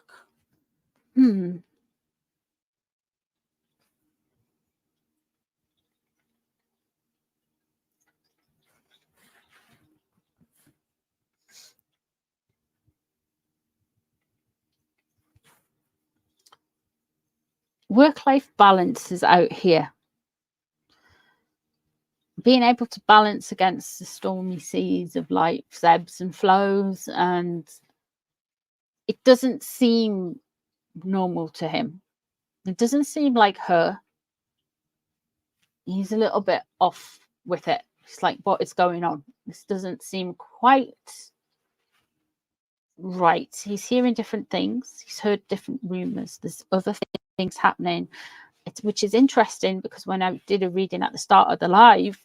Work-life balance is out here. Being able to balance against the stormy seas of life's ebbs and flows, and it doesn't seem normal to him. It doesn't seem like her. He's a little bit off with it. It's like, what is going on? This doesn't seem quite right. He's hearing different things. He's heard different rumors. There's other things happening, which is interesting because when I did a reading at the start of the live,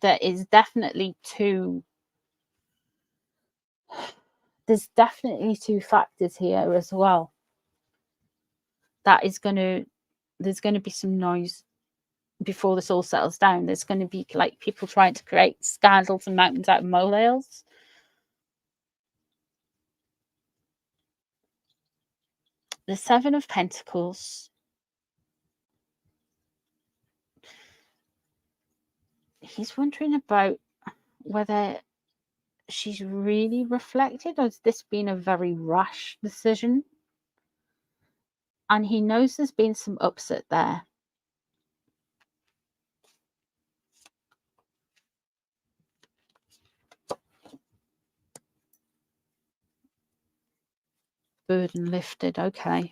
there is definitely there's definitely two factors here as well. There's going to be some noise before this all settles down. There's going to be like people trying to create scandals and mountains out of molehills. The Seven of Pentacles. He's wondering about whether she's really reflected, or has this been a very rash decision? And he knows there's been some upset there. Burden lifted, okay.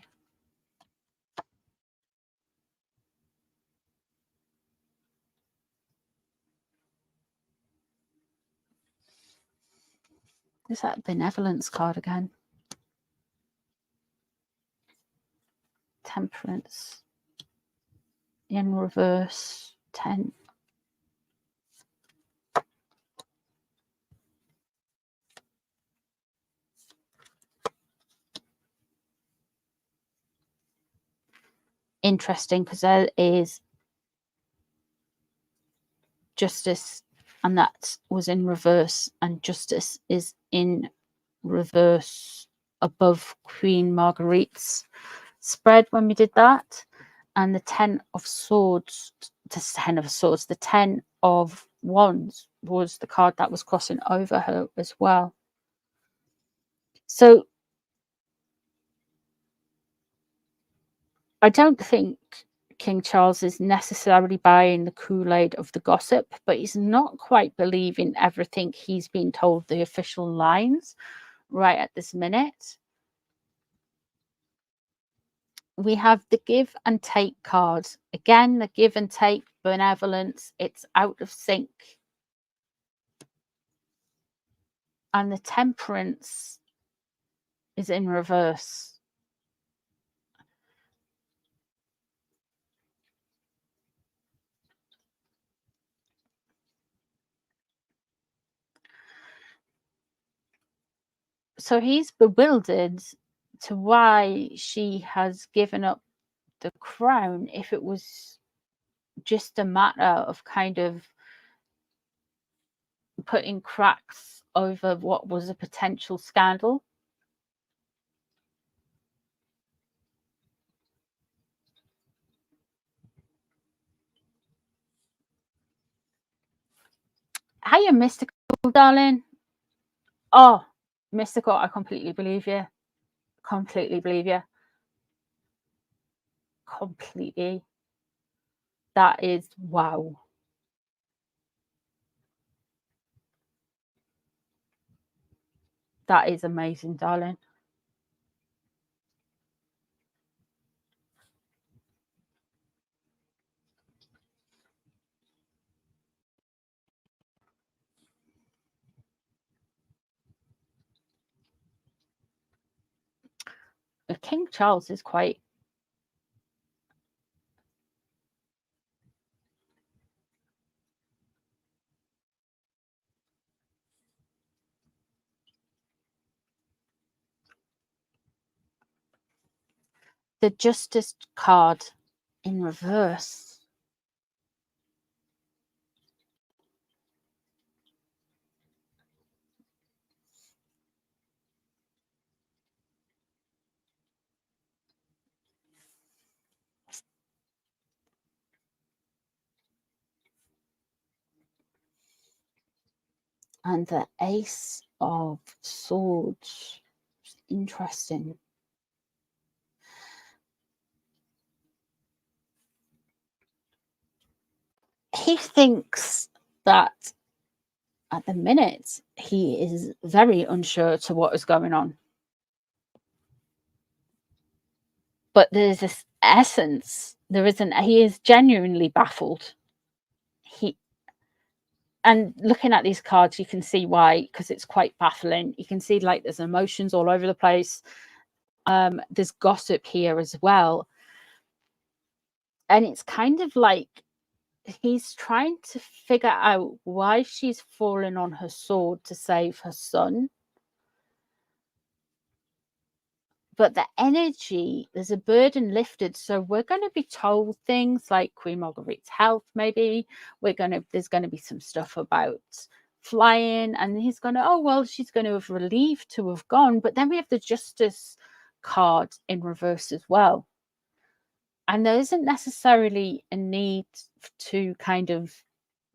Is that benevolence card again? Temperance in reverse. 10. Interesting, because there is justice, and that was in reverse, and justice is in reverse above Queen Margrethe's spread when we did that. And the 10 of swords, the 10 of swords, the 10 of wands was the card that was crossing over her as well. So I don't think King Charles is necessarily buying the Kool-Aid of the gossip, but he's not quite believing everything he's been told, the official lines, right at this minute. We have the give and take card. Again, the give and take, benevolence, it's out of sync. And the temperance is in reverse. So he's bewildered to why she has given up the crown if it was just a matter of kind of putting cracks over what was a potential scandal. Hiya, Mystical, darling. Oh, Mystical, I completely believe you. Completely believe you. Completely. That is wow. That is amazing, darling. King Charles is quite the Justice card in reverse. And the Ace of Swords. Interesting. He thinks that at the minute he is very unsure to what is going on. But there's this essence. He is genuinely baffled. And looking at these cards, you can see why, because it's quite baffling. You can see like there's emotions all over the place. There's gossip here as well. And it's kind of like he's trying to figure out why she's fallen on her sword to save her son. But the energy, there's a burden lifted. So we're going to be told things like Queen Margrethe's health, maybe. There's going to be some stuff about flying, and he's going to, oh, well, she's going to have relieved to have gone. But then we have the Justice card in reverse as well. And there isn't necessarily a need to kind of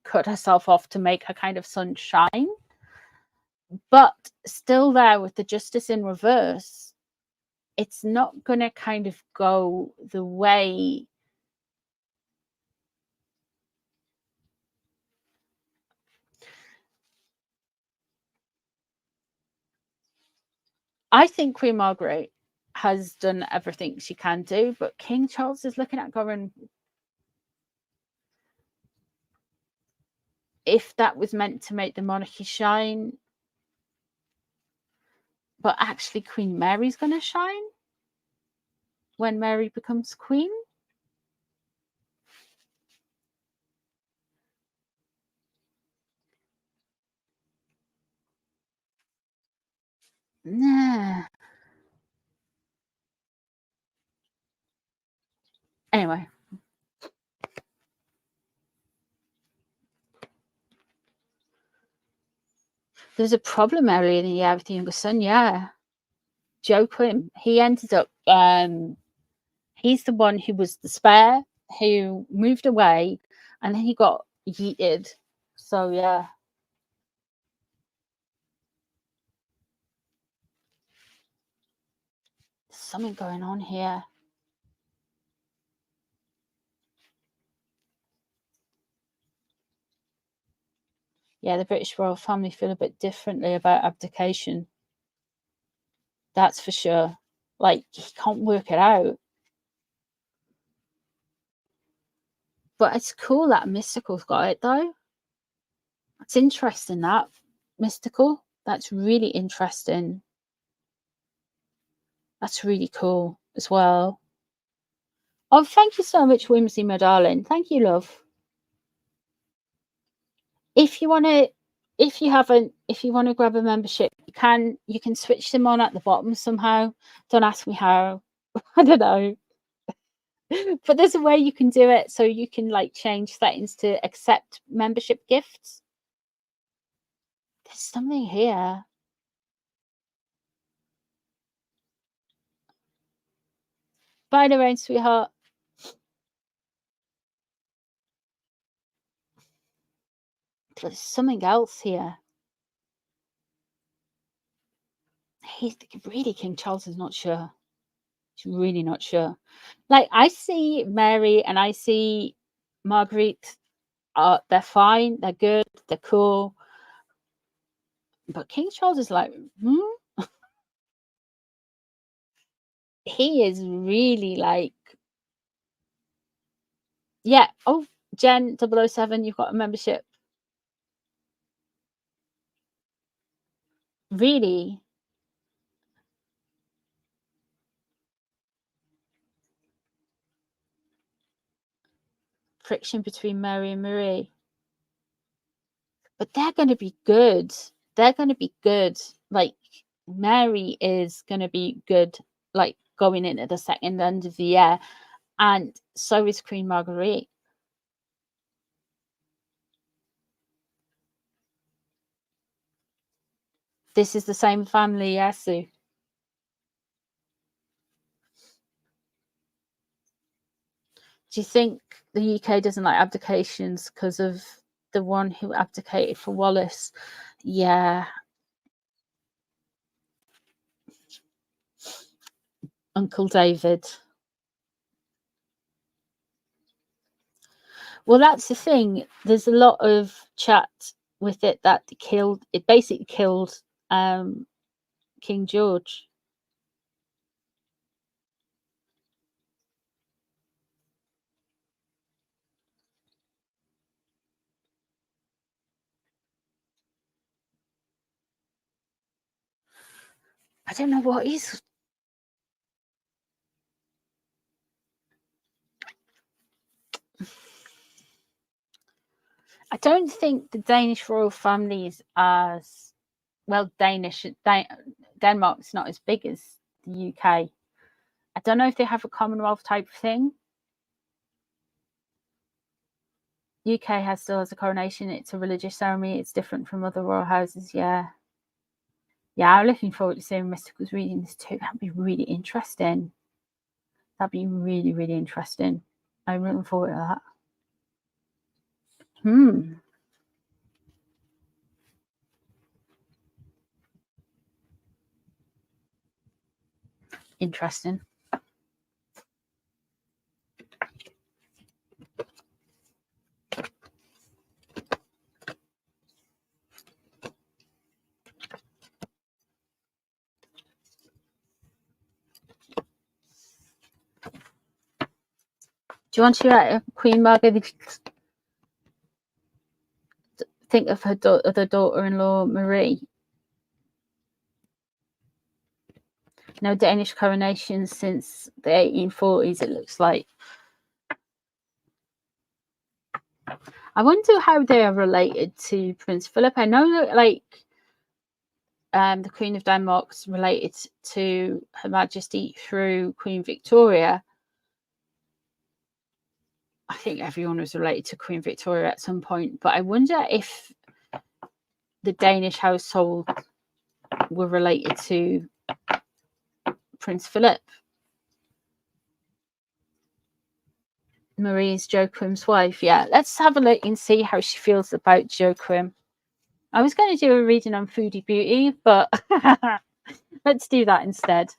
cut herself off to make her kind of sun shine. But still there with the Justice in reverse, it's not going to kind of go the way I think Queen Margrethe has done everything she can do, but King Charles is looking at going, if that was meant to make the monarchy shine, But actually, Queen Mary's going to shine when Mary becomes queen. Nah. Anyway. There's a problem earlier in the year with the younger son, yeah. Joe Quinn. He ended up, he's the one who was the spare, who moved away, and then he got yeeted. So, yeah. There's something going on here. Yeah, the British royal family feel a bit differently about abdication. That's for sure. Like, he can't work it out. But it's cool that Mystical's got it, though. It's interesting, that. Mystical. That's really interesting. That's really cool as well. Oh, thank you so much, Whimsy, my darling. Thank you, love. If you want to grab a membership, you can switch them on at the bottom somehow. Don't ask me how. I don't know. But there's a way you can do it, so you can like change settings to accept membership gifts. There's something here. Bye, Lorraine, sweetheart. There's something else here. He's really, King Charles is not sure. He's really not sure. Like, I see Mary and I see Margrethe. They're fine. They're good. They're cool. But King Charles is like, he is really like, yeah. Oh, Jen 007, you've got a membership. Really? Friction between Mary and Marie. But they're going to be good. They're going to be good. Like, Mary is going to be good, like, going into the second end of the year. And so is Queen Marguerite. This is the same family, yeah, Sue. Do you think the UK doesn't like abdications because of the one who abdicated for Wallace? Yeah. Uncle David. Well, that's the thing. There's a lot of chat with it that basically killed King George. I don't know what he's. I don't think the Danish royal family is as well. Denmark's not as big as the UK. I don't know if they have a Commonwealth type of thing. UK still has a coronation. It's a religious ceremony. It's different from other royal houses. Yeah. I'm looking forward to seeing Mystical's reading this too. That'd be really interesting. That'd be really, really interesting. I'm looking forward to that. Interesting. Do you want to Queen Margrethe think of her daughter-in-law Marie? No Danish coronation since the 1840s, it looks like. I wonder how they are related to Prince Philip. I know that, like, the Queen of Denmark's related to Her Majesty through Queen Victoria. I think everyone was related to Queen Victoria at some point, but I wonder if the Danish household were related to Prince Philip. Marie's Joachim's wife. Yeah, let's have a look and see how she feels about Joachim. I was going to do a reading on Foodie Beauty, but let's do that instead.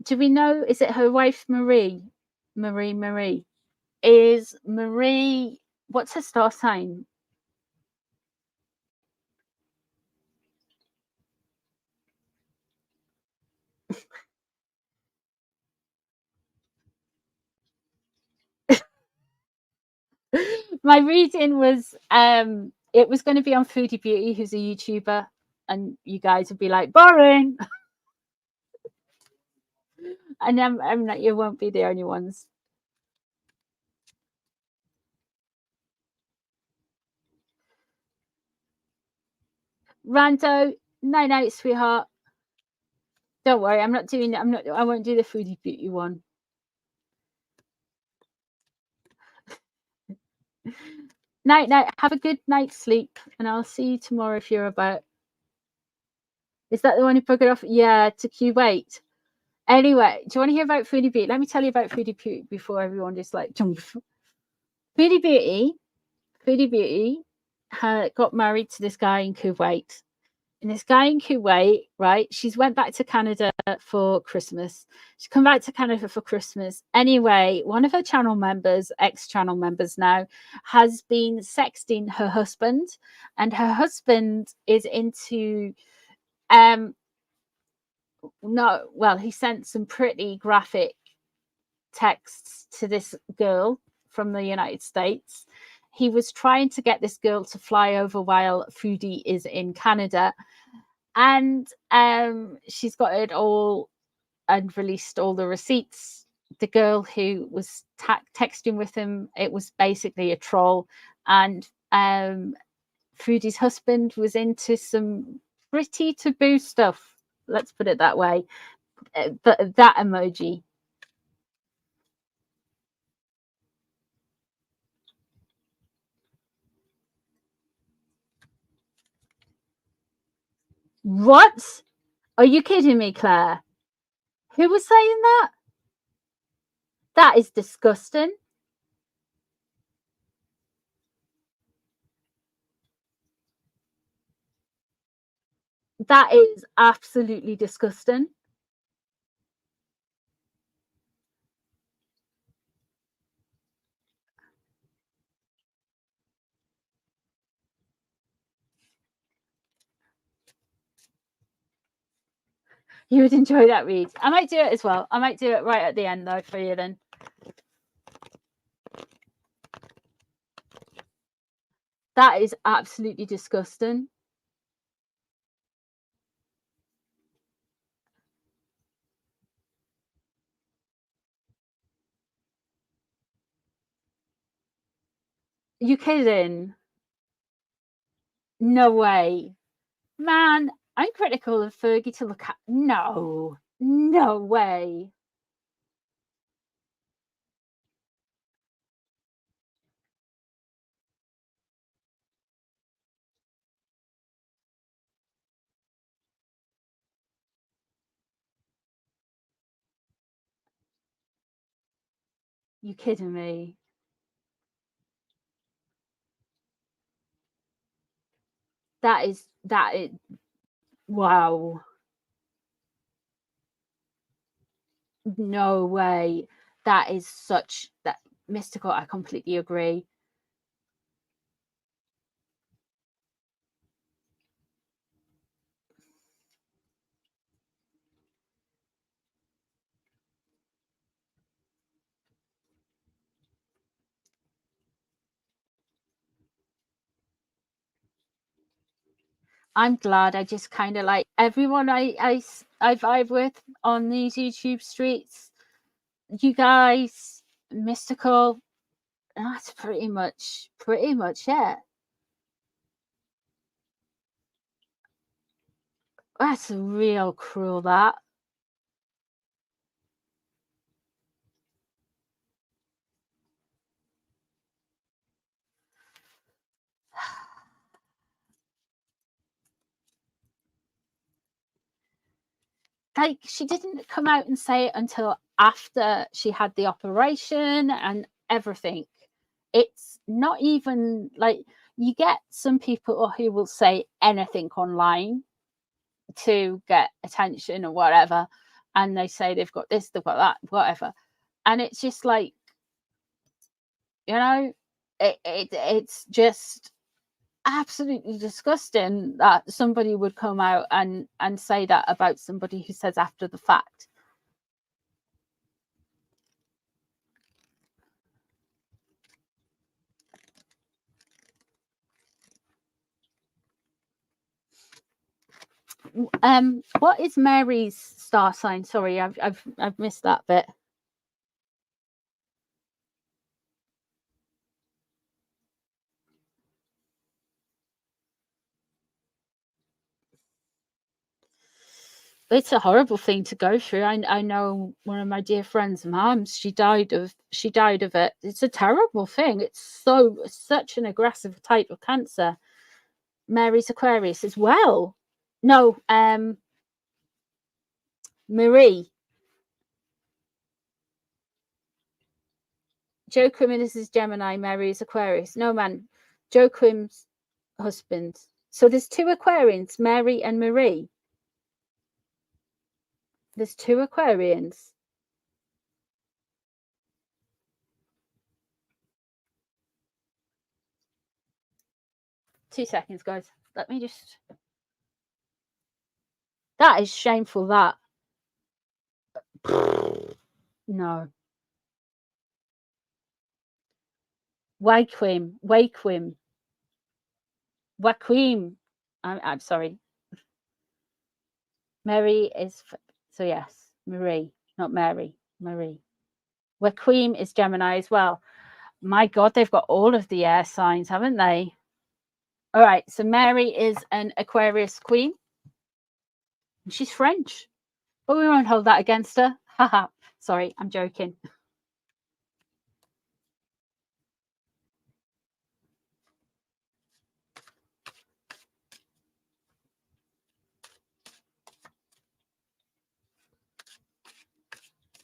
Do we know, is it her wife Marie? Marie. Is Marie, what's her star sign? My reading was it was going to be on Foodie Beauty, who's a YouTuber, and you guys would be like, boring. And I'm not, you won't be the only ones. Rando, night, sweetheart. Don't worry, I'm not doing it. I won't do the Foodie Beauty one. Night. Have a good night's sleep, and I'll see you tomorrow if you're about. Is that the one who put it off? Yeah, to Kuwait. Anyway, do you want to hear about Foodie Beauty? Let me tell you about Foodie Beauty before everyone just like jumps. Foodie Beauty got married to this guy in Kuwait. And this guy in Kuwait, right? She's went back to Canada for Christmas. She's come back to Canada for Christmas. Anyway, one of her channel members, ex-channel members now, has been sexting her husband. And her husband is into he sent some pretty graphic texts to this girl from the United States. He was trying to get this girl to fly over while Foodie is in Canada. And she's got it all and released all the receipts. The girl who was texting with him, it was basically a troll. And Foodie's husband was into some pretty taboo stuff. Let's put it that way. But that emoji. What? Are you kidding me, Claire? Who was saying that? That is disgusting. That is absolutely disgusting. You would enjoy that read. I might do it as well. I might do it right at the end though for you then. That is absolutely disgusting. You kidding? No way. Man, I'm critical of Fergie to look at. No way. You kidding me? That is wow. No way. That is such that mystical. I completely agree. I'm glad. I just kind of like everyone I vibe with on these YouTube streets. You guys, mystical. That's pretty much it. That's real cruel, that. Like, she didn't come out and say it until after she had the operation and everything. It's not even like, you get some people who will say anything online to get attention or whatever, and they say they've got this, they've got that, whatever, and it's just like, it's just absolutely disgusting that somebody would come out and say that about somebody who says after the fact. What is Mary's star sign? Sorry, I've missed that bit. It's a horrible thing to go through. I know one of my dear friends' moms, she died of it. It's a terrible thing. It's such an aggressive type of cancer. Mary's Aquarius as well. No, Marie. Joe Quimmis is Gemini, Mary is Aquarius. No, man, Joe Quim's husband. So there's two Aquarians, Mary and Marie. There's two Aquarians. Two seconds, guys. Let me just... That is shameful, that. No. Waquim. I'm sorry. Mary is... So yes, Marie, not Mary. Marie. Waquim is Gemini as well. My God, they've got all of the air signs, haven't they? All right, so Mary is an Aquarius queen. She's French, but we won't hold that against her. Haha. Sorry, I'm joking.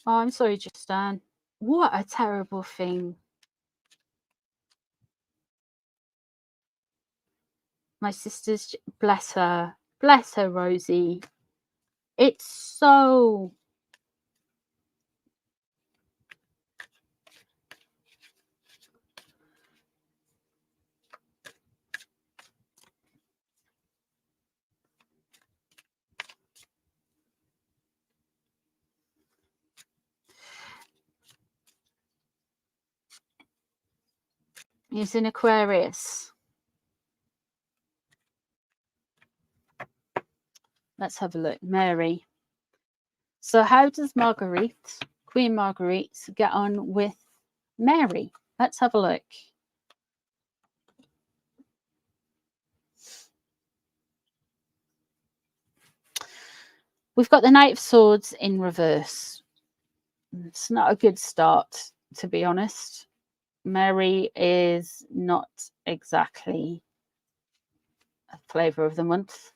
Oh, I'm sorry, Justin. What a terrible thing. My sister's, bless her, Rosie. It's so... He's in Aquarius. Let's have a look. Mary. So how does Margrethe, Queen Margrethe, get on with Mary? Let's have a look. We've got the Knight of Swords in reverse. It's not a good start, to be honest. Mary is not exactly a flavour of the month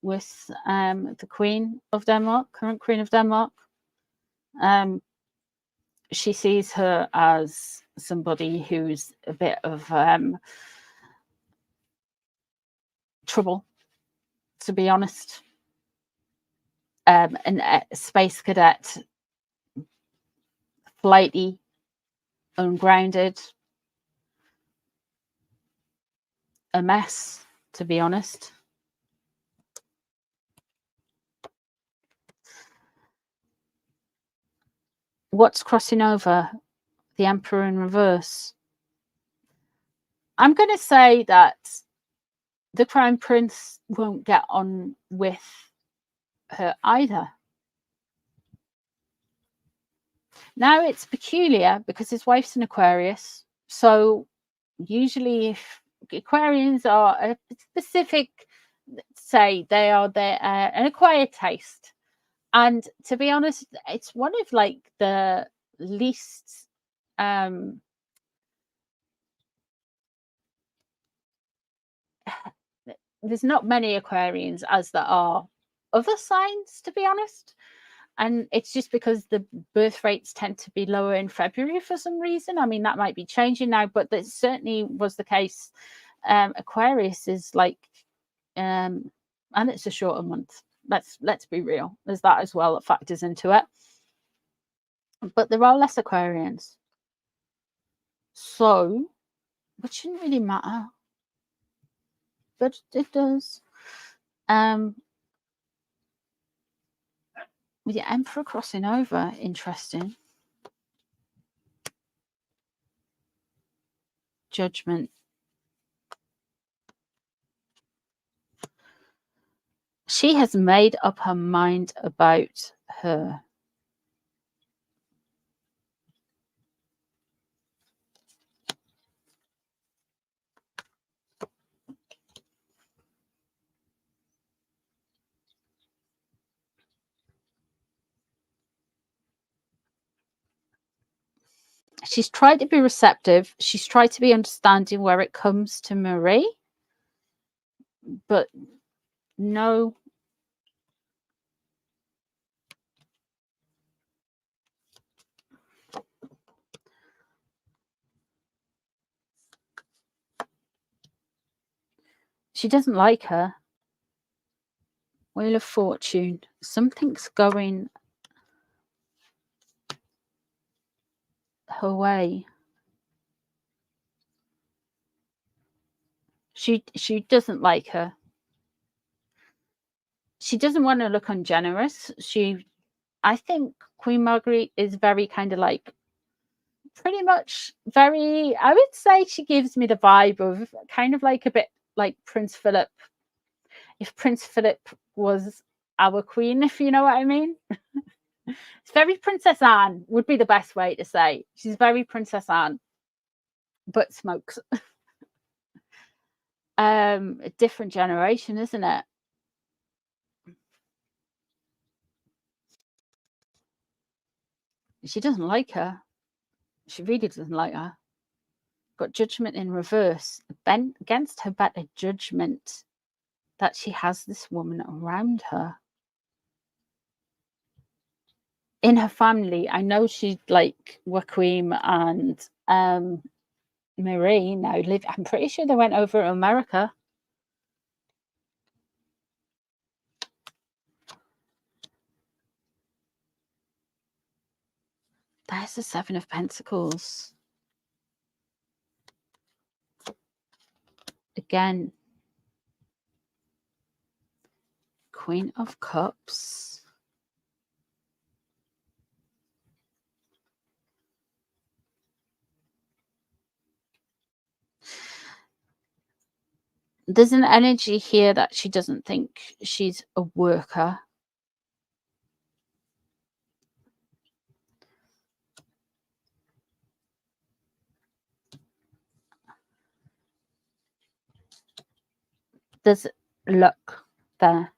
with the Queen of Denmark, current Queen of Denmark. She sees her as somebody who's a bit of trouble, to be honest. A space cadet, flighty, ungrounded, a mess, to be honest. What's crossing over? The Emperor in reverse. I'm going to say that the Crown Prince won't get on with her either. Now it's peculiar because his wife's an Aquarius. So usually if Aquarians are a specific, say they are an acquired taste. And to be honest, it's one of like the least there's not many Aquarians as there are other signs, to be honest. And it's just because the birth rates tend to be lower in February for some reason. I mean, that might be changing now, but that certainly was the case. Aquarius is like, and it's a shorter month. Let's be real. There's that as well that factors into it. But there are less Aquarians. So, which shouldn't really matter. But it does. With the Emperor crossing over, interesting. Judgment. She has made up her mind about her. She's tried to be receptive. She's tried to be understanding where it comes to Marie. But no. She doesn't like her. Wheel of Fortune. Something's going her way. She doesn't like her. She doesn't want to look ungenerous. I think Queen Margrethe is very kind of like, pretty much very, I would say she gives me the vibe of kind of like a bit like Prince Philip. If Prince Philip was our queen, if you know what I mean. It's very Princess Anne would be the best way to say. She's very Princess Anne, but smokes. A different generation, isn't it? She doesn't like her. She really doesn't like her. Got Judgment in reverse. Bent against her better judgment that she has this woman around her. In her family, I know she's like Joachim and Marie now live. I'm pretty sure they went over to America. There's the Seven of Pentacles. Again, Queen of Cups. There's an energy here that she doesn't think she's a worker. There's luck there.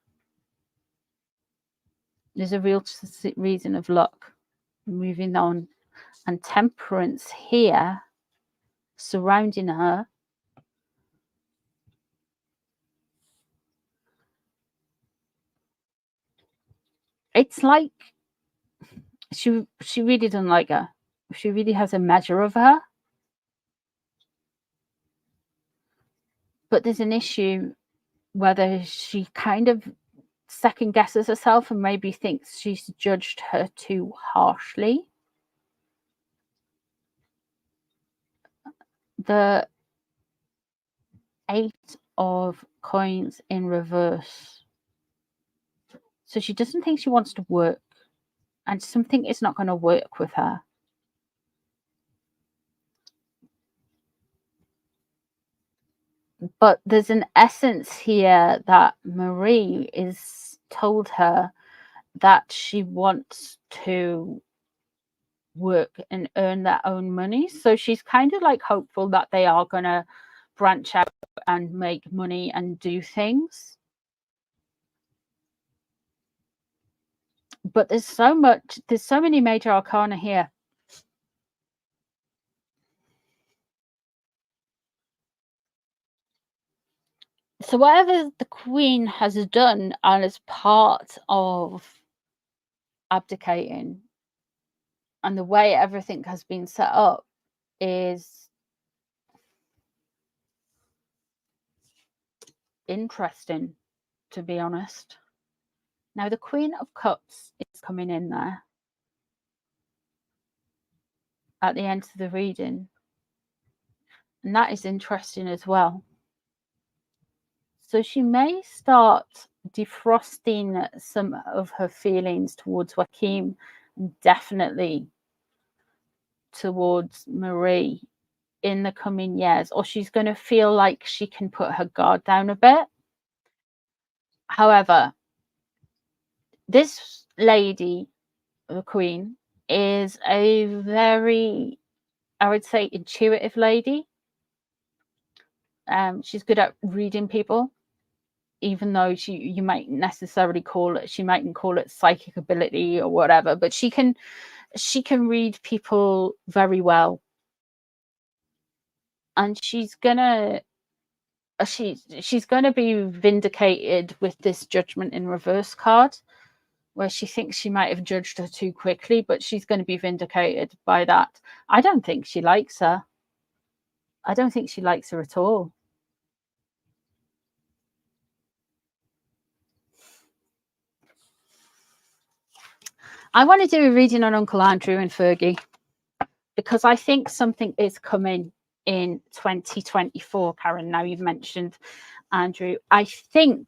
There's a real reason of luck. Moving on. And Temperance here, surrounding her. It's like she really doesn't like her. She really has a measure of her. But there's an issue whether she kind of second guesses herself and maybe thinks she's judged her too harshly. The 8 of Coins in reverse. So she doesn't think she wants to work, and something is not going to work with her. But there's an essence here that Marie is told her that she wants to work and earn their own money. So she's kind of like hopeful that they are going to branch out and make money and do things. But there's so many major arcana here. So whatever the Queen has done as part of abdicating and the way everything has been set up is interesting, to be honest. Now the Queen of Cups is coming in there at the end of the reading, and that is interesting as well. So she may start defrosting some of her feelings towards Joachim, and definitely towards Marie in the coming years, or she's going to feel like she can put her guard down a bit. However, this lady, the Queen, is a very, I would say, intuitive lady. She's good at reading people, even though you might necessarily call it, she mightn't call it psychic ability or whatever, but she can read people very well. And she's gonna be vindicated with this Judgment in Reverse card, where she thinks she might have judged her too quickly, but she's going to be vindicated by that. I don't think she likes her. I don't think she likes her at all. I want to do a reading on Uncle Andrew and Fergie, because I think something is coming in 2024, Karen. Now you've mentioned Andrew. I think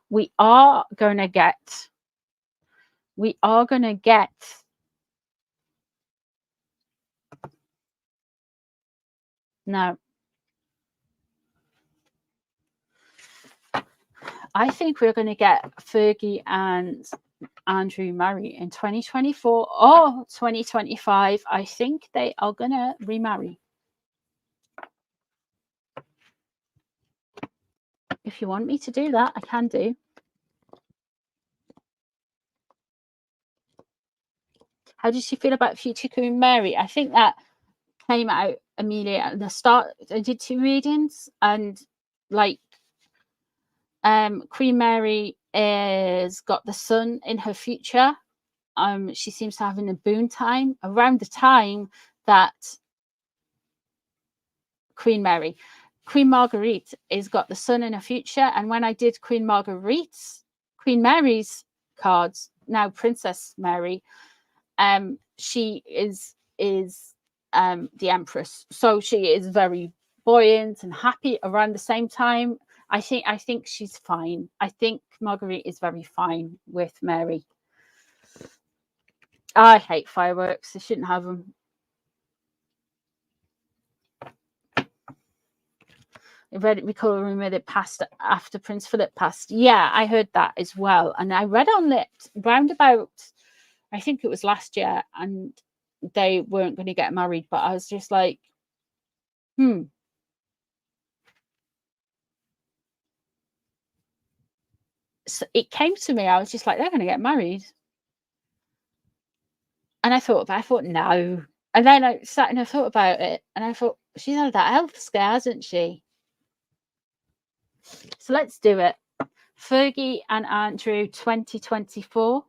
we are going to get now, I think we're going to get Fergie and Andrew marry in 2024 or 2025. I think they are going to remarry. If you want me to do that, I can do. How did she feel about future Queen Mary? I think that came out immediately at the start. I did 2 readings, and like Queen Mary is got the sun in her future. She seems to have a boon time around the time that Queen Margrethe has got the sun in her future. And when I did Queen Mary's cards, now Princess Mary, she is the Empress, so she is very buoyant and happy around the same time. I think she's fine. I think Marguerite is very fine with Mary. I hate fireworks. They shouldn't have them. I read it, recall a rumor that passed after Prince Philip passed. Yeah, I heard that as well. And I read on it round about, I think it was last year, and they weren't going to get married. But I was just like, So it came to me. I was just like, they're going to get married. And I thought no. And then I sat and I thought about it, and I thought, she's had that health scare, hasn't she? So let's do it. Fergie and Andrew 2024.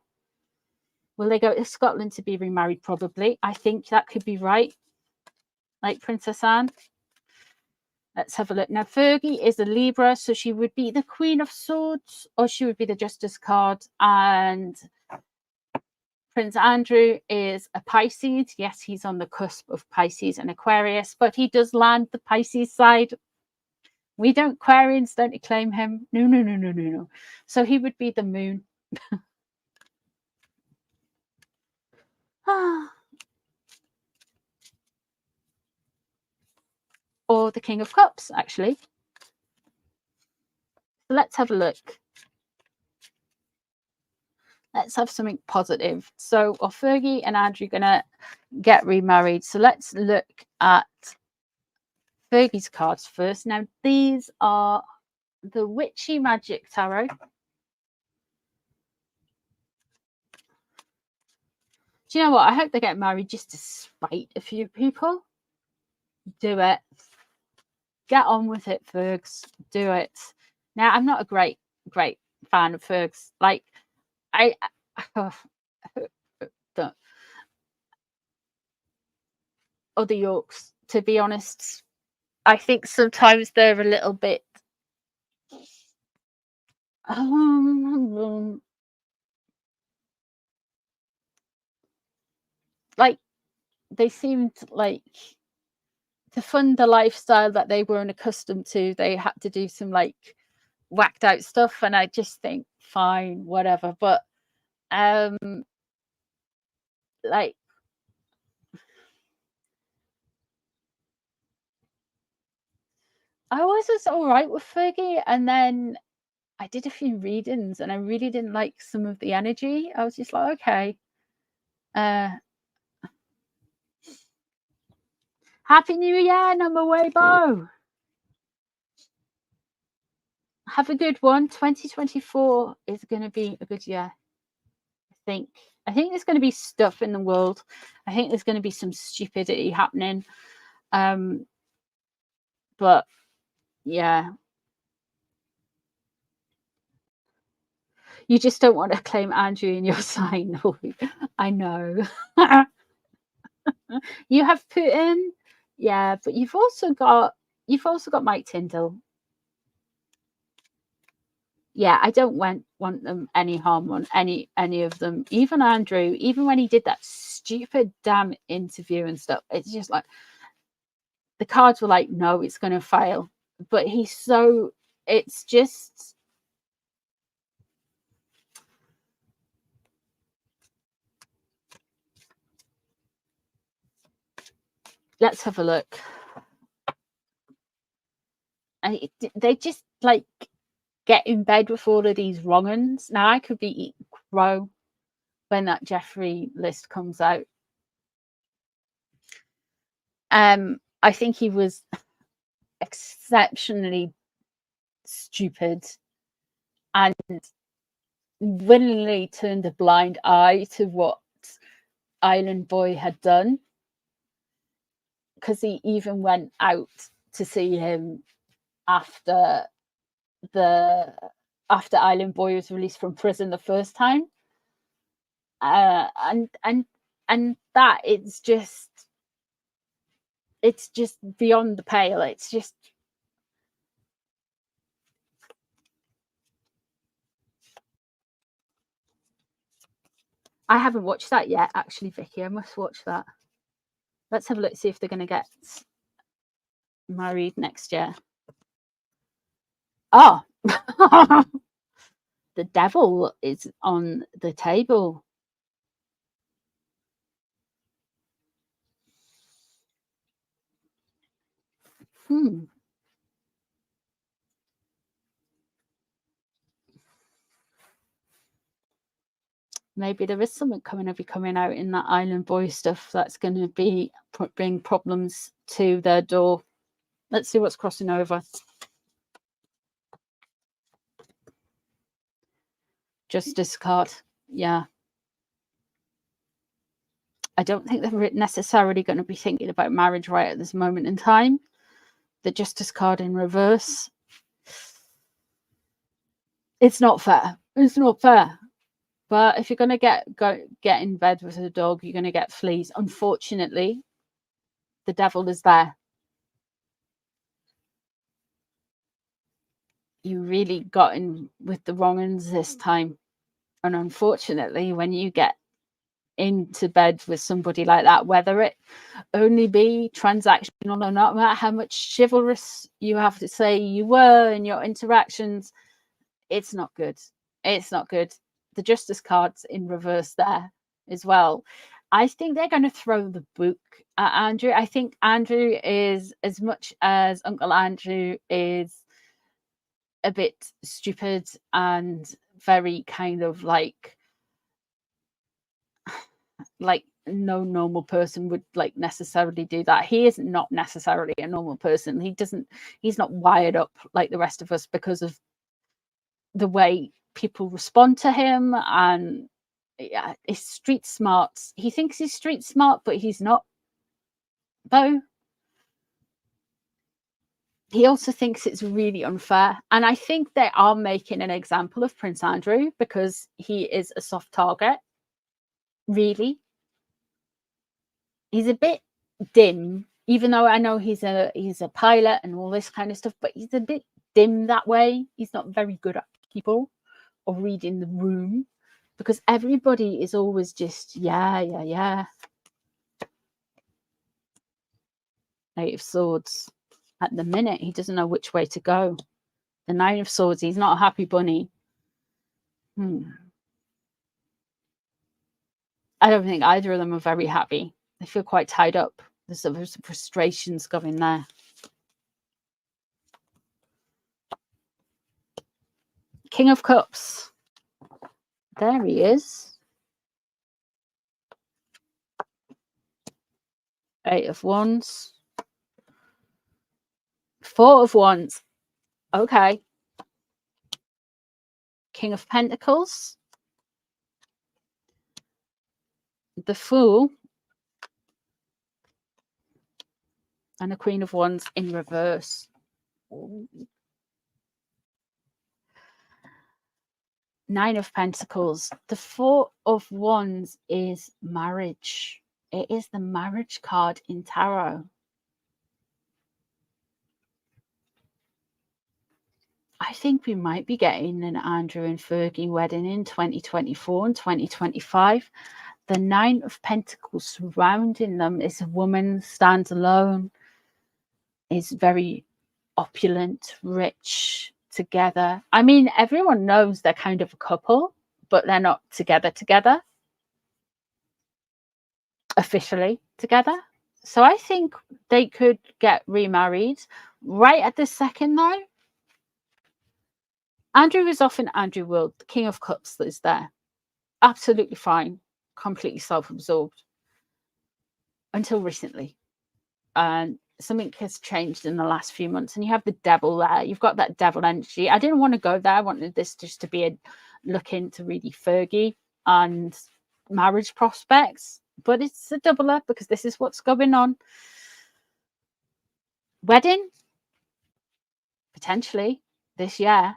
Will they go to Scotland to be remarried? Probably. I think that could be right. Like Princess Anne. Let's have a look. Now, Fergie is a Libra, so she would be the Queen of Swords, or she would be the Justice card. And Prince Andrew is a Pisces. Yes, he's on the cusp of Pisces and Aquarius, but he does land the Pisces side. We don't, Aquarians don't claim him. No. So he would be the moon. Or the King of Cups, actually. So let's have a look. Let's have something positive. So are Fergie and Andrew gonna get remarried? So let's look at Fergie's cards first. Now these are the Witchy Magic Tarot. Do you know what? I hope they get married just to spite a few people. Do it. Get on with it, Fergs. Do it. Now, I'm not a great fan of Fergs. Like, the other Yorks, to be honest. I think sometimes they're a little bit like they seemed like to fund the lifestyle that they weren't accustomed to, they had to do some like whacked out stuff, and I just think fine, whatever. But like I always was all right with Fergie, and then I did a few readings and I really didn't like some of the energy. I was just like, okay. Happy New Year, number Weibo. Have a good one. 2024 is going to be a good year. I think there's going to be stuff in the world. I think there's going to be some stupidity happening. But yeah. You just don't want to claim Andrew in your sign. I know. You have Putin. Yeah, but you've also got Mike Tindall. Yeah, I don't want them any harm on any of them. Even Andrew, even when he did that stupid damn interview and stuff, it's just like the cards were like, no, it's going to fail. But it's just, let's have a look. And they just like get in bed with all of these wrong uns. Now I could be eating crow when that Jeffrey list comes out. I think he was exceptionally stupid and willingly turned a blind eye to what Island Boy had done, because he even went out to see him after Island Boy was released from prison the first time, and that it's just beyond the pale. It's just, I haven't watched that yet, actually, Vicky. I must watch that. Let's have a look, see if they're going to get married next year. Oh, the devil is on the table. Maybe there is something coming out in that Island Boy stuff that's going to bring problems to their door. Let's see what's crossing over. Justice card. Yeah. I don't think they're necessarily going to be thinking about marriage right at this moment in time. The Justice card in reverse. It's not fair. It's not fair. But if you're going to get in bed with a dog, you're going to get fleas. Unfortunately, the devil is there. You really got in with the wrong ones this time. And unfortunately, when you get into bed with somebody like that, whether it only be transactional or not, no matter how much chivalrous you have to say you were in your interactions, it's not good. It's not good. The Justice card's in reverse there as well. I think they're going to throw the book at Andrew. I think Andrew is, as much as Uncle Andrew is a bit stupid and very kind of like no normal person would like necessarily do that. He is not necessarily a normal person. He's not wired up like the rest of us because of the way people respond to him. And yeah, he's street smart. He thinks he's street smart, but he's not, though. He also thinks it's really unfair. And I think they are making an example of Prince Andrew because he is a soft target. Really. He's a bit dim, even though I know he's a pilot and all this kind of stuff, but he's a bit dim that way. He's not very good at people or reading the room because everybody is always just, yeah. Eight of Swords. At the minute, he doesn't know which way to go. The Nine of Swords, he's not a happy bunny. I don't think either of them are very happy. They feel quite tied up. There's some frustrations going there. King of Cups. There he is. Eight of Wands. Four of Wands. Okay. King of Pentacles. The Fool. And the Queen of Wands in reverse. Nine of Pentacles. The Four of Wands is marriage. It is the marriage card in tarot. I think we might be getting an Andrew and Fergie wedding in 2024 and 2025. The Nine of Pentacles surrounding them is a woman, stands alone, is very opulent, rich, together. I mean, everyone knows they're kind of a couple, but they're not together officially together. So I think they could get remarried right at this second, though. Andrew is off in Andrew world. The King of Cups is there. Absolutely fine. Completely self-absorbed. Until recently. And something has changed in the last few months. And you have the devil there. You've got that devil energy. I didn't want to go there. I wanted this just to be a look into really Fergie and marriage prospects. But it's a doubler because this is what's going on. Wedding? Potentially this year.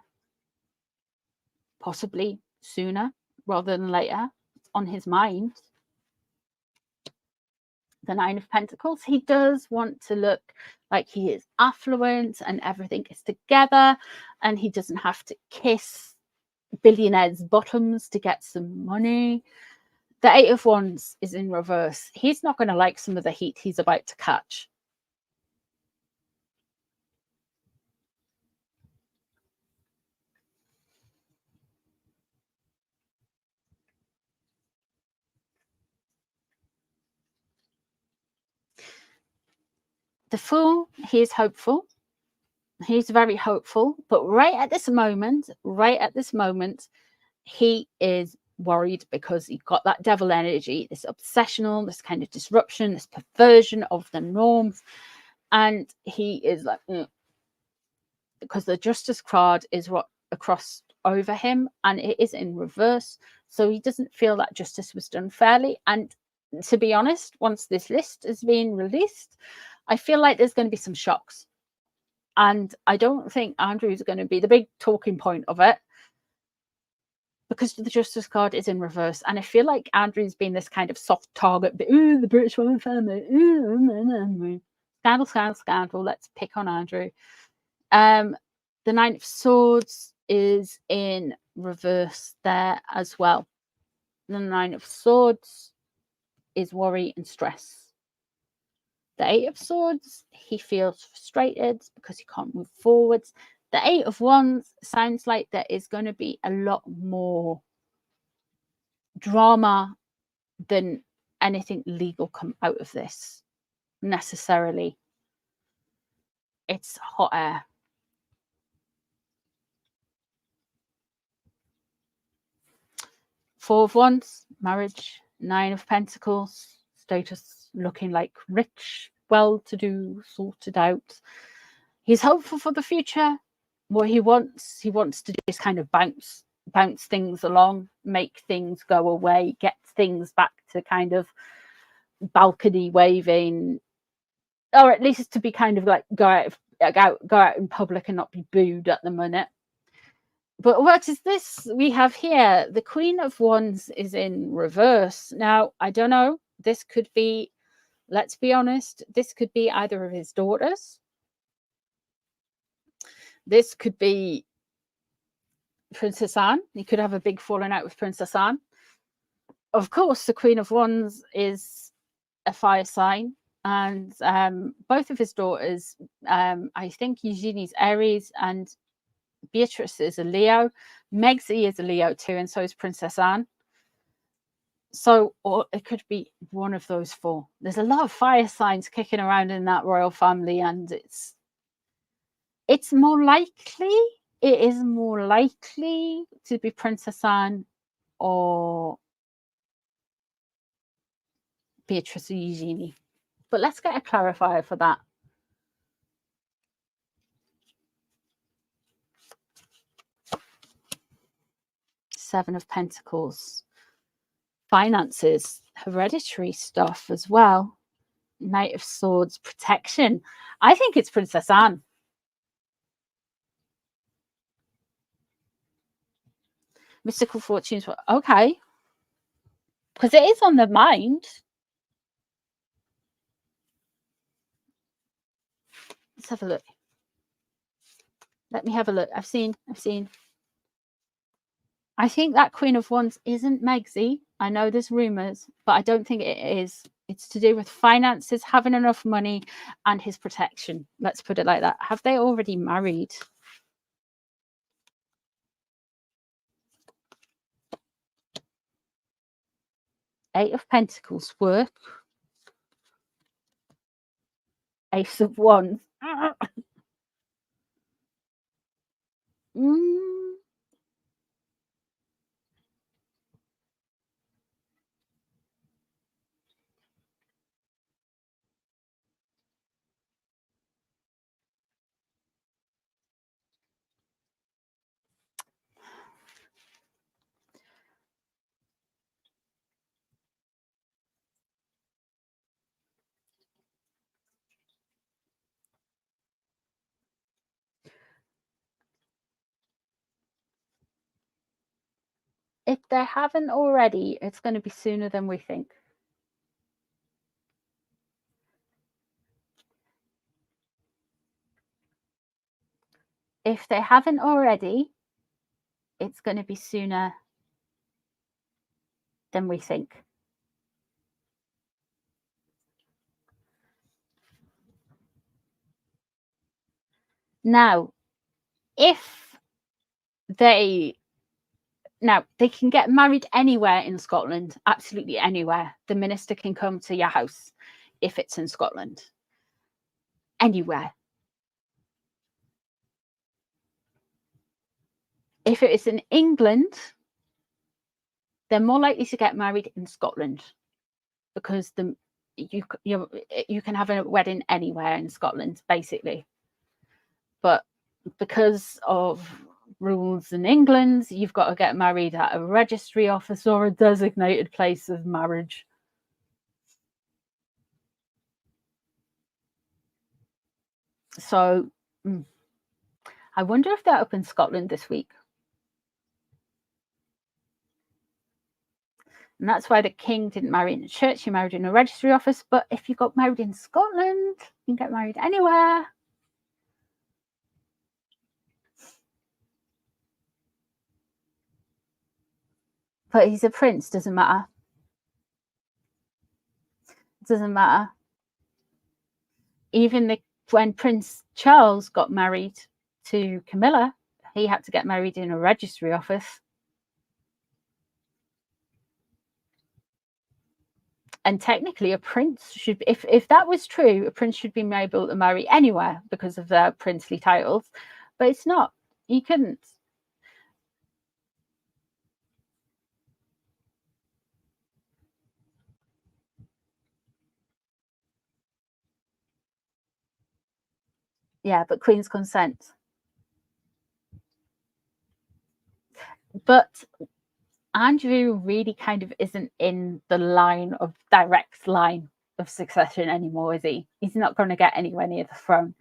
Possibly sooner rather than later. It's on his mind. The Nine of Pentacles. He does want to look like he is affluent and everything is together and he doesn't have to kiss billionaires' bottoms to get some money. The Eight of Wands is in reverse. He's not going to like some of the heat he's about to catch. The Fool, he is hopeful. He's very hopeful, but right at this moment, he is worried because he got that devil energy, this obsessional, this kind of disruption, this perversion of the norms. And he is like, because the Justice card is what across over him and it is in reverse. So he doesn't feel that justice was done fairly. And to be honest, once this list is being released, I feel like there's going to be some shocks. And I don't think Andrew's going to be the big talking point of it because the Justice card is in reverse. And I feel like Andrew's been this kind of soft target, but the British royal family, scandal. Let's pick on Andrew. The Nine of Swords is in reverse there as well. The Nine of Swords is worry and stress. The Eight of Swords, he feels frustrated because he can't move forwards. The Eight of Wands sounds like there is going to be a lot more drama than anything legal come out of this, necessarily. It's hot air. Four of Wands, marriage. Nine of Pentacles, status looking like rich, well-to-do, sorted out. He's hopeful for the future. What he wants to do is kind of bounce things along, make things go away, get things back to kind of balcony waving, or at least to be kind of like go out in public and not be booed at the minute. But what is this we have here? The Queen of Wands is in reverse. Now, I don't know. This could be, let's be honest, this could be either of his daughters. This could be Princess Anne. He could have a big falling out with Princess Anne. Of course, the Queen of Wands is a fire sign. And both of his daughters, I think Eugenie's Aries and Beatrice is a Leo. Megxie is a Leo too, and so is Princess Anne. So, or it could be one of those four. There's a lot of fire signs kicking around in that royal family, and it's more likely, it is more likely to be Princess Anne or Beatrice or Eugenie. But let's get a clarifier for that. Seven of Pentacles. Finances, hereditary stuff as well. Knight of Swords, protection. I think it's Princess Anne. Mystical fortunes. Okay. Because it is on the mind. Let's have a look. Let me have a look. I've seen. I think that Queen of Wands isn't Megxie. I know there's rumours, but I don't think it is. It's to do with finances, having enough money, and his protection. Let's put it like that. Have they already married? Eight of Pentacles, work. Ace of Wands. If they haven't already, it's going to be sooner than we think. If they haven't already, it's going to be sooner than we think. Now, they can get married anywhere in Scotland, absolutely anywhere. The minister can come to your house if it's in Scotland. Anywhere. If it is in England, they're more likely to get married in Scotland because you can have a wedding anywhere in Scotland, basically. But because of rules in England, you've got to get married at a registry office or a designated place of marriage. So I wonder if they're up in Scotland this week. And that's why the king didn't marry in a church, he married in a registry office. But if you got married in Scotland, you can get married anywhere. But he's a prince, doesn't matter. It doesn't matter. Even when Prince Charles got married to Camilla, he had to get married in a registry office. And technically a prince should, if that was true, a prince should be able to marry anywhere because of their princely titles. But it's not. He couldn't. Yeah, but Queen's consent. But Andrew really kind of isn't in the direct line of succession anymore, is he? He's not going to get anywhere near the throne.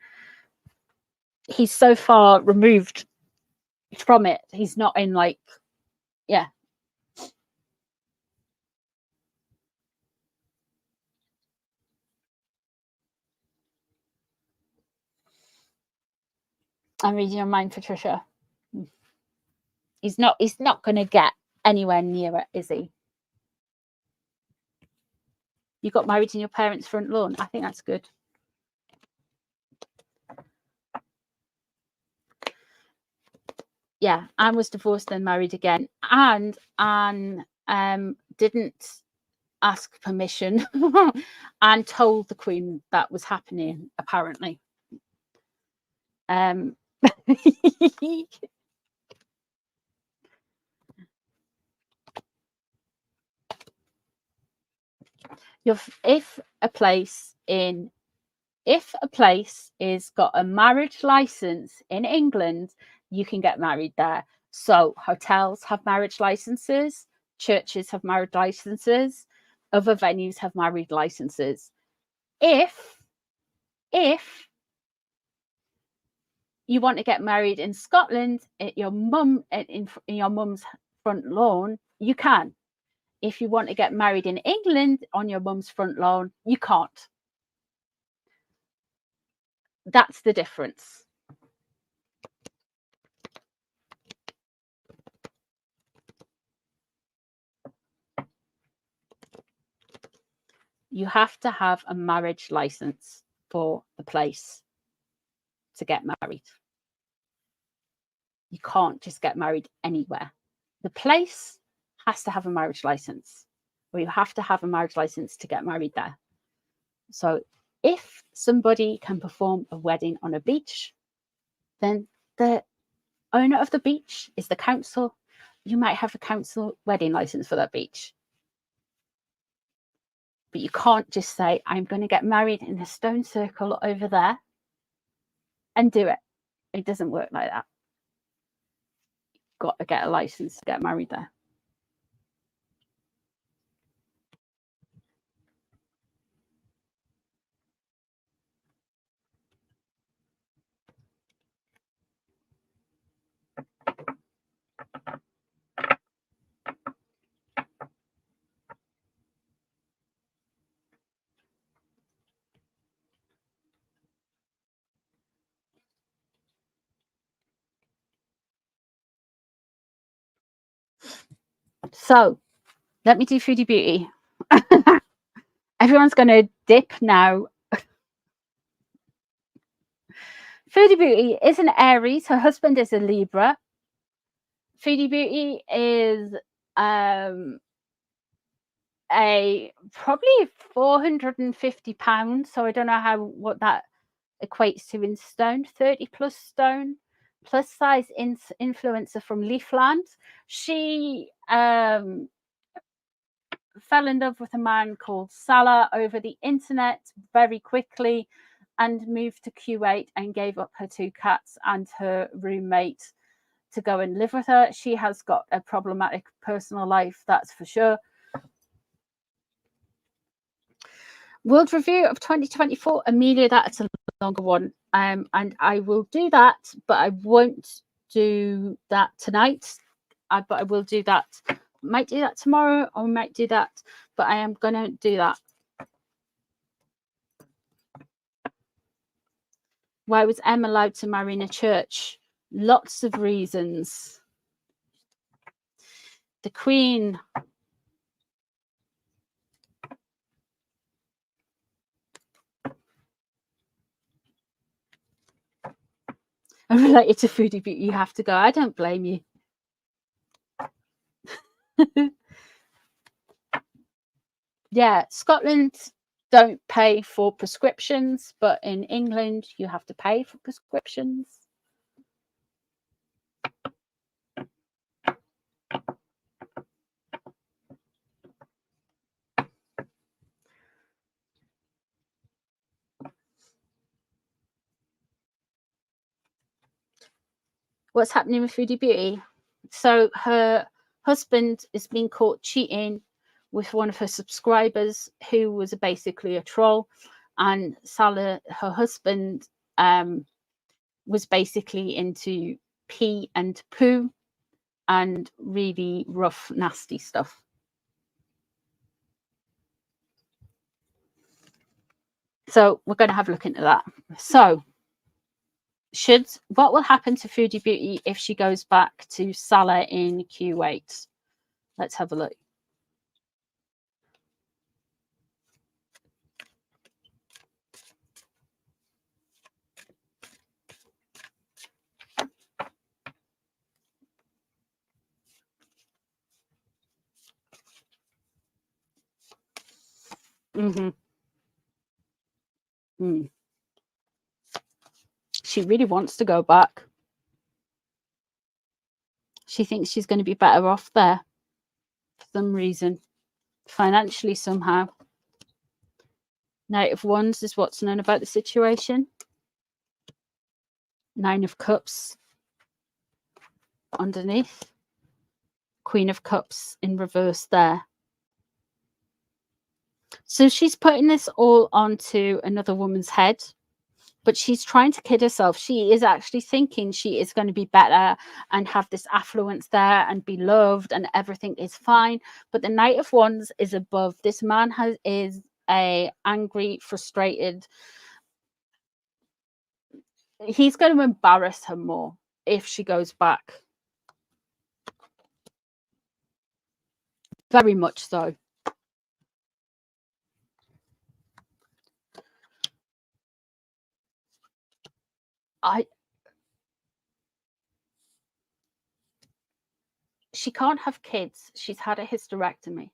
He's so far removed from it. He's not in, like, yeah. I'm reading your mind, Patricia. He's not going to get anywhere near it, is he? You got married in your parents' front lawn. I think that's good. Yeah, Anne was divorced, then married again. And Anne didn't ask permission and told the Queen that was happening, apparently. If a place is got a marriage license in England, you can get married there. So hotels have marriage licenses, churches have marriage licenses, other venues have marriage licenses. If you want to get married in Scotland at your mum in your mum's front lawn, you can. If you want to get married in England on your mum's front lawn, you can't. That's the difference. You have to have a marriage license for the place to get married. You can't just get married anywhere. The place has to have a marriage license, or you have to have a marriage license to get married there. So if somebody can perform a wedding on a beach, then the owner of the beach is the council. You might have a council wedding license for that beach. But you can't just say, I'm going to get married in a stone circle over there and do it. It doesn't work like that. You've got to get a license to get married there. So let me do Foodie Beauty. Everyone's going to dip now. Foodie Beauty is an Aries. Her husband is a Libra. Foodie Beauty is a probably £450. So I don't know what that equates to in stone. 30 plus stone. Plus size influencer from Leafland. She fell in love with a man called Salah over the internet very quickly and moved to Kuwait and gave up her 2 cats and her roommate to go and live with her. She has got a problematic personal life, that's for sure. World Review of 2024, Amelia, that's a longer one. And I will do that, but I won't do that tonight. But I will do that. Might do that tomorrow, or might do that, but I am going to do that. Why was Em allowed to marry in a church? Lots of reasons. The Queen. I'm related to Foodie Beauty. You have to go. I don't blame you. Yeah, Scotland don't pay for prescriptions, but in England you have to pay for prescriptions. what's happening with Foodie Beauty? So her husband is being caught cheating with one of her subscribers who was basically a troll, and Salah, her husband, was basically into pee and poo and really rough, nasty stuff. So we're going to have a look into that. So what will happen to Foodie Beauty if she goes back to Salah in Kuwait? Let's have a look. She really wants to go back. She thinks she's going to be better off there for some reason, financially somehow. Knight of Wands is what's known about the situation. 9 of Cups underneath. Queen of Cups in reverse there. So she's putting this all onto another woman's head, but she's trying to kid herself. She is actually thinking she is going to be better and have this affluence there and be loved and everything is fine. But the Knight of Wands is above. This man is a angry, frustrated. He's going to embarrass her more if she goes back. Very much so. She can't have kids. She's had a hysterectomy.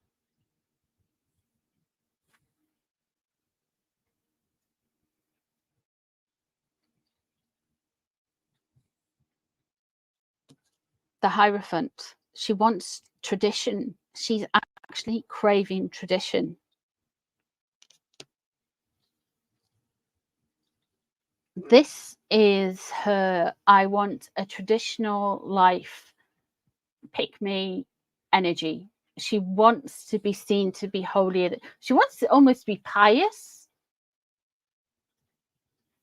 The Hierophant. She wants tradition. She's actually craving tradition. This is her, I want a traditional life, pick me energy. She wants to be seen to be holy. She wants to almost be pious.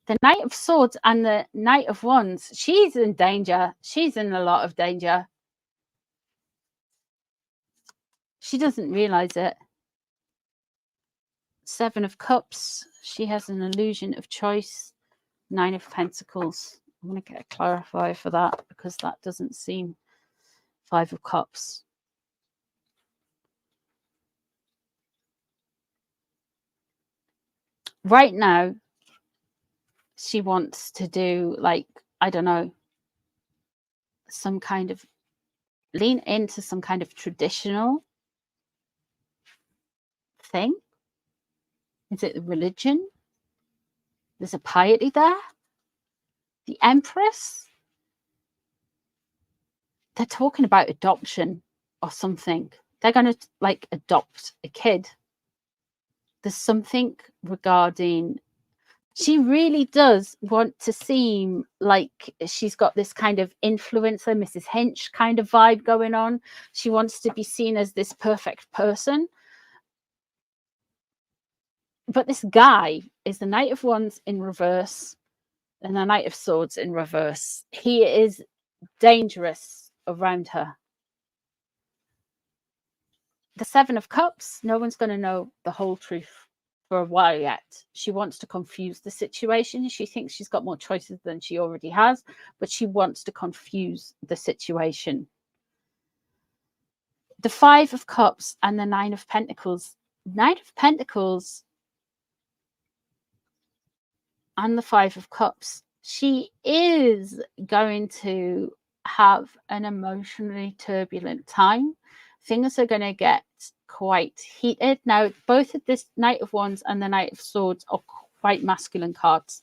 The Knight of Swords and the Knight of Wands, she's in danger. She's in a lot of danger. She doesn't realize it. 7 of Cups, she has an illusion of choice. 9 of Pentacles. I'm going to get a clarifier for that because that doesn't seem. 5 of Cups. Right now, she wants to do, like, I don't know, some kind of, lean into some kind of traditional thing. Is it religion? There's a piety there. The Empress. They're talking about adoption or something. They're going to, like, adopt a kid. There's something regarding, she really does want to seem like she's got this kind of influencer, Mrs. Hinch kind of vibe going on. She wants to be seen as this perfect person. But this guy is the Knight of Wands in reverse and the Knight of Swords in reverse. He is dangerous around her. The 7 of Cups, no one's going to know the whole truth for a while yet. She wants to confuse the situation. She thinks she's got more choices than she already has, but she wants to confuse the situation. The 5 of Cups and the 9 of Pentacles. 9 of Pentacles and the 5 of Cups. She is going to have an emotionally turbulent time. Things are going to get quite heated. Now, both of this Knight of Wands and the Knight of Swords are quite masculine cards.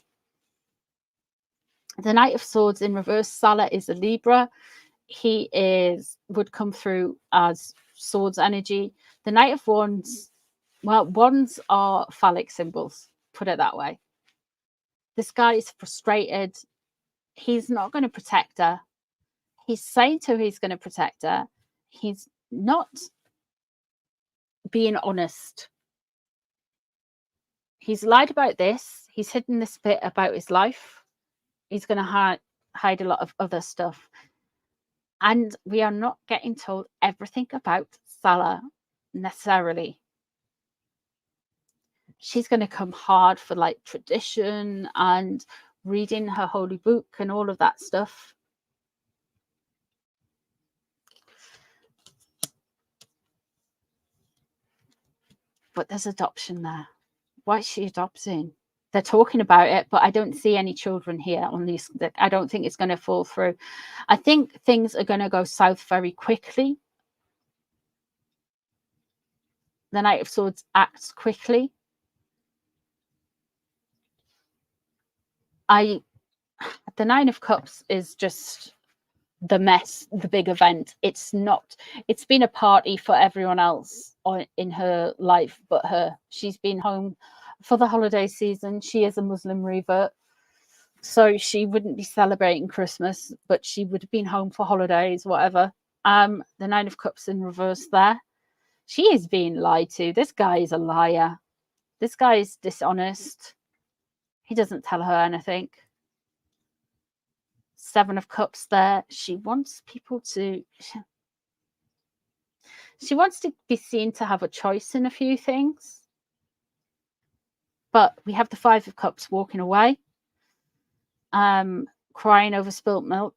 The Knight of Swords in reverse, Salah, is a Libra. He would come through as swords energy. The Knight of Wands, well, wands are phallic symbols, put it that way. This guy is frustrated. He's not going to protect her. He's saying to her he's going to protect her. He's not being honest. He's lied about this. He's hidden this bit about his life. He's going to hide a lot of other stuff. And we are not getting told everything about Salah necessarily. She's going to come hard for like tradition and reading her holy book and all of that stuff. But there's adoption there. Why is she adopting? They're talking about it, but I don't see any children here on these. I don't think it's going to fall through. I think things are going to go south very quickly. The Knight of Swords acts quickly. The Nine of Cups is just the mess, the big event. It's not. It's been a party for everyone else in her life but her. She's been home for the holiday season. She is a Muslim revert, so she wouldn't be celebrating Christmas, but she would have been home for holidays, whatever. The Nine of Cups in reverse there. She is being lied to. This guy is a liar. This guy is dishonest. He doesn't tell her anything. Seven of Cups there. She wants people to... She wants to be seen to have a choice in a few things. But we have the Five of Cups walking away. Crying over spilt milk.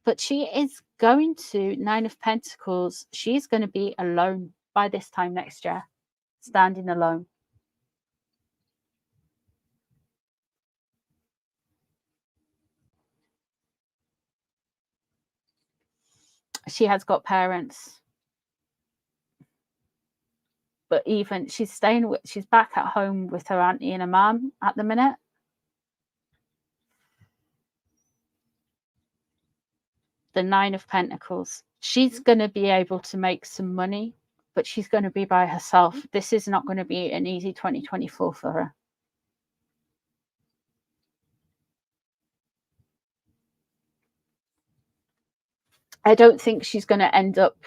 But she is going to Nine of Pentacles. She's going to be alone by this time next year. Standing alone. She has got parents. But even she's back at home with her auntie and her mum at the minute. The Nine of Pentacles. She's going to be able to make some money, but she's going to be by herself. This is not going to be an easy 2024 for her. I don't think she's going to end up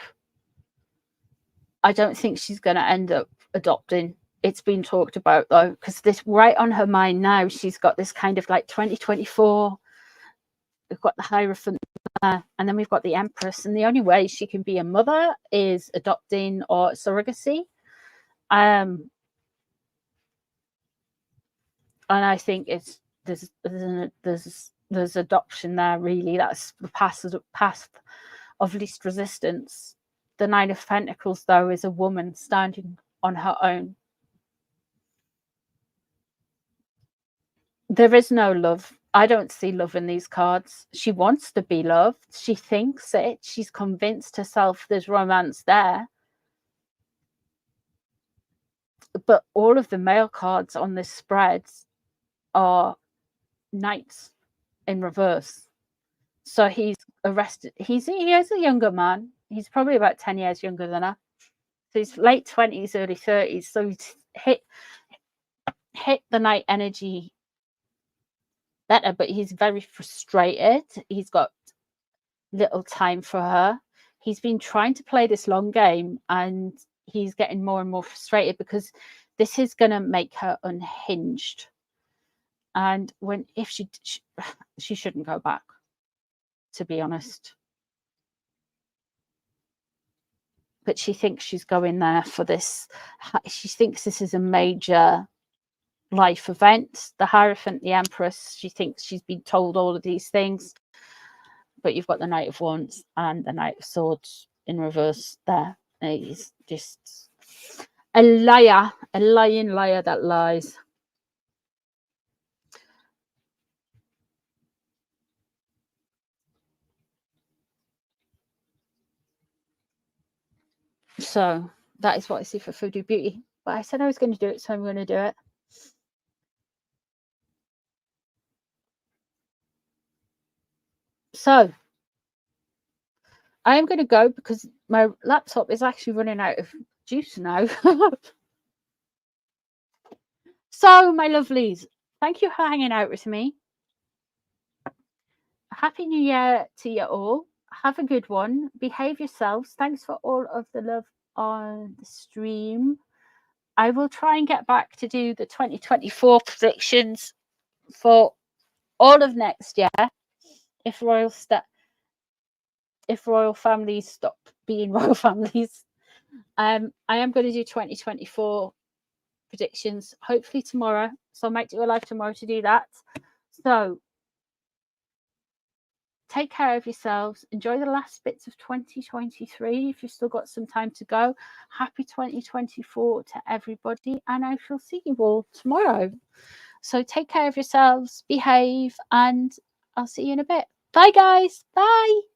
adopting. It's been talked about though, because this right on her mind now, she's got this kind of like 2024. We've got the Hierophant there, and then we've got the Empress, and the only way she can be a mother is adopting or surrogacy. And I think there's adoption there, really. That's the path of least resistance. The Nine of Pentacles, though, is a woman standing on her own. There is no love. I don't see love in these cards. She wants to be loved. She thinks it. She's convinced herself there's romance there. But all of the male cards on this spread are knights in reverse. So he's arrested. He is a younger man. He's probably about 10 years younger than her. So he's late 20s, early 30s. So he's hit the knight energy better, but he's very frustrated. He's got little time for her. He's been trying to play this long game, and he's getting more and more frustrated because this is going to make her unhinged. And if she shouldn't go back, to be honest. But she thinks she's going there for this. She thinks this is a major life event. The Hierophant, the Empress, she thinks she's been told all of these things. But you've got the Knight of Wands and the Knight of Swords in reverse there. He's just a liar, a lying liar that lies. So that is what I see for Foodie Beauty. But I said I was going to do it, so I'm going to do it. So I am going to go because my laptop is actually running out of juice now. So, my lovelies, thank you for hanging out with me. Happy New Year to you all. have a good one. Behave yourselves. Thanks for all of the love on the stream. I will try and get back to do the 2024 predictions for all of next year if royal families stop being royal families. I am going to do 2024 predictions hopefully tomorrow, so I might do a live tomorrow to do that. So take care of yourselves, enjoy the last bits of 2023 if you've still got some time to go. Happy 2024 to everybody, and I shall see you all tomorrow. So take care of yourselves, behave, and I'll see you in a bit. Bye guys. Bye.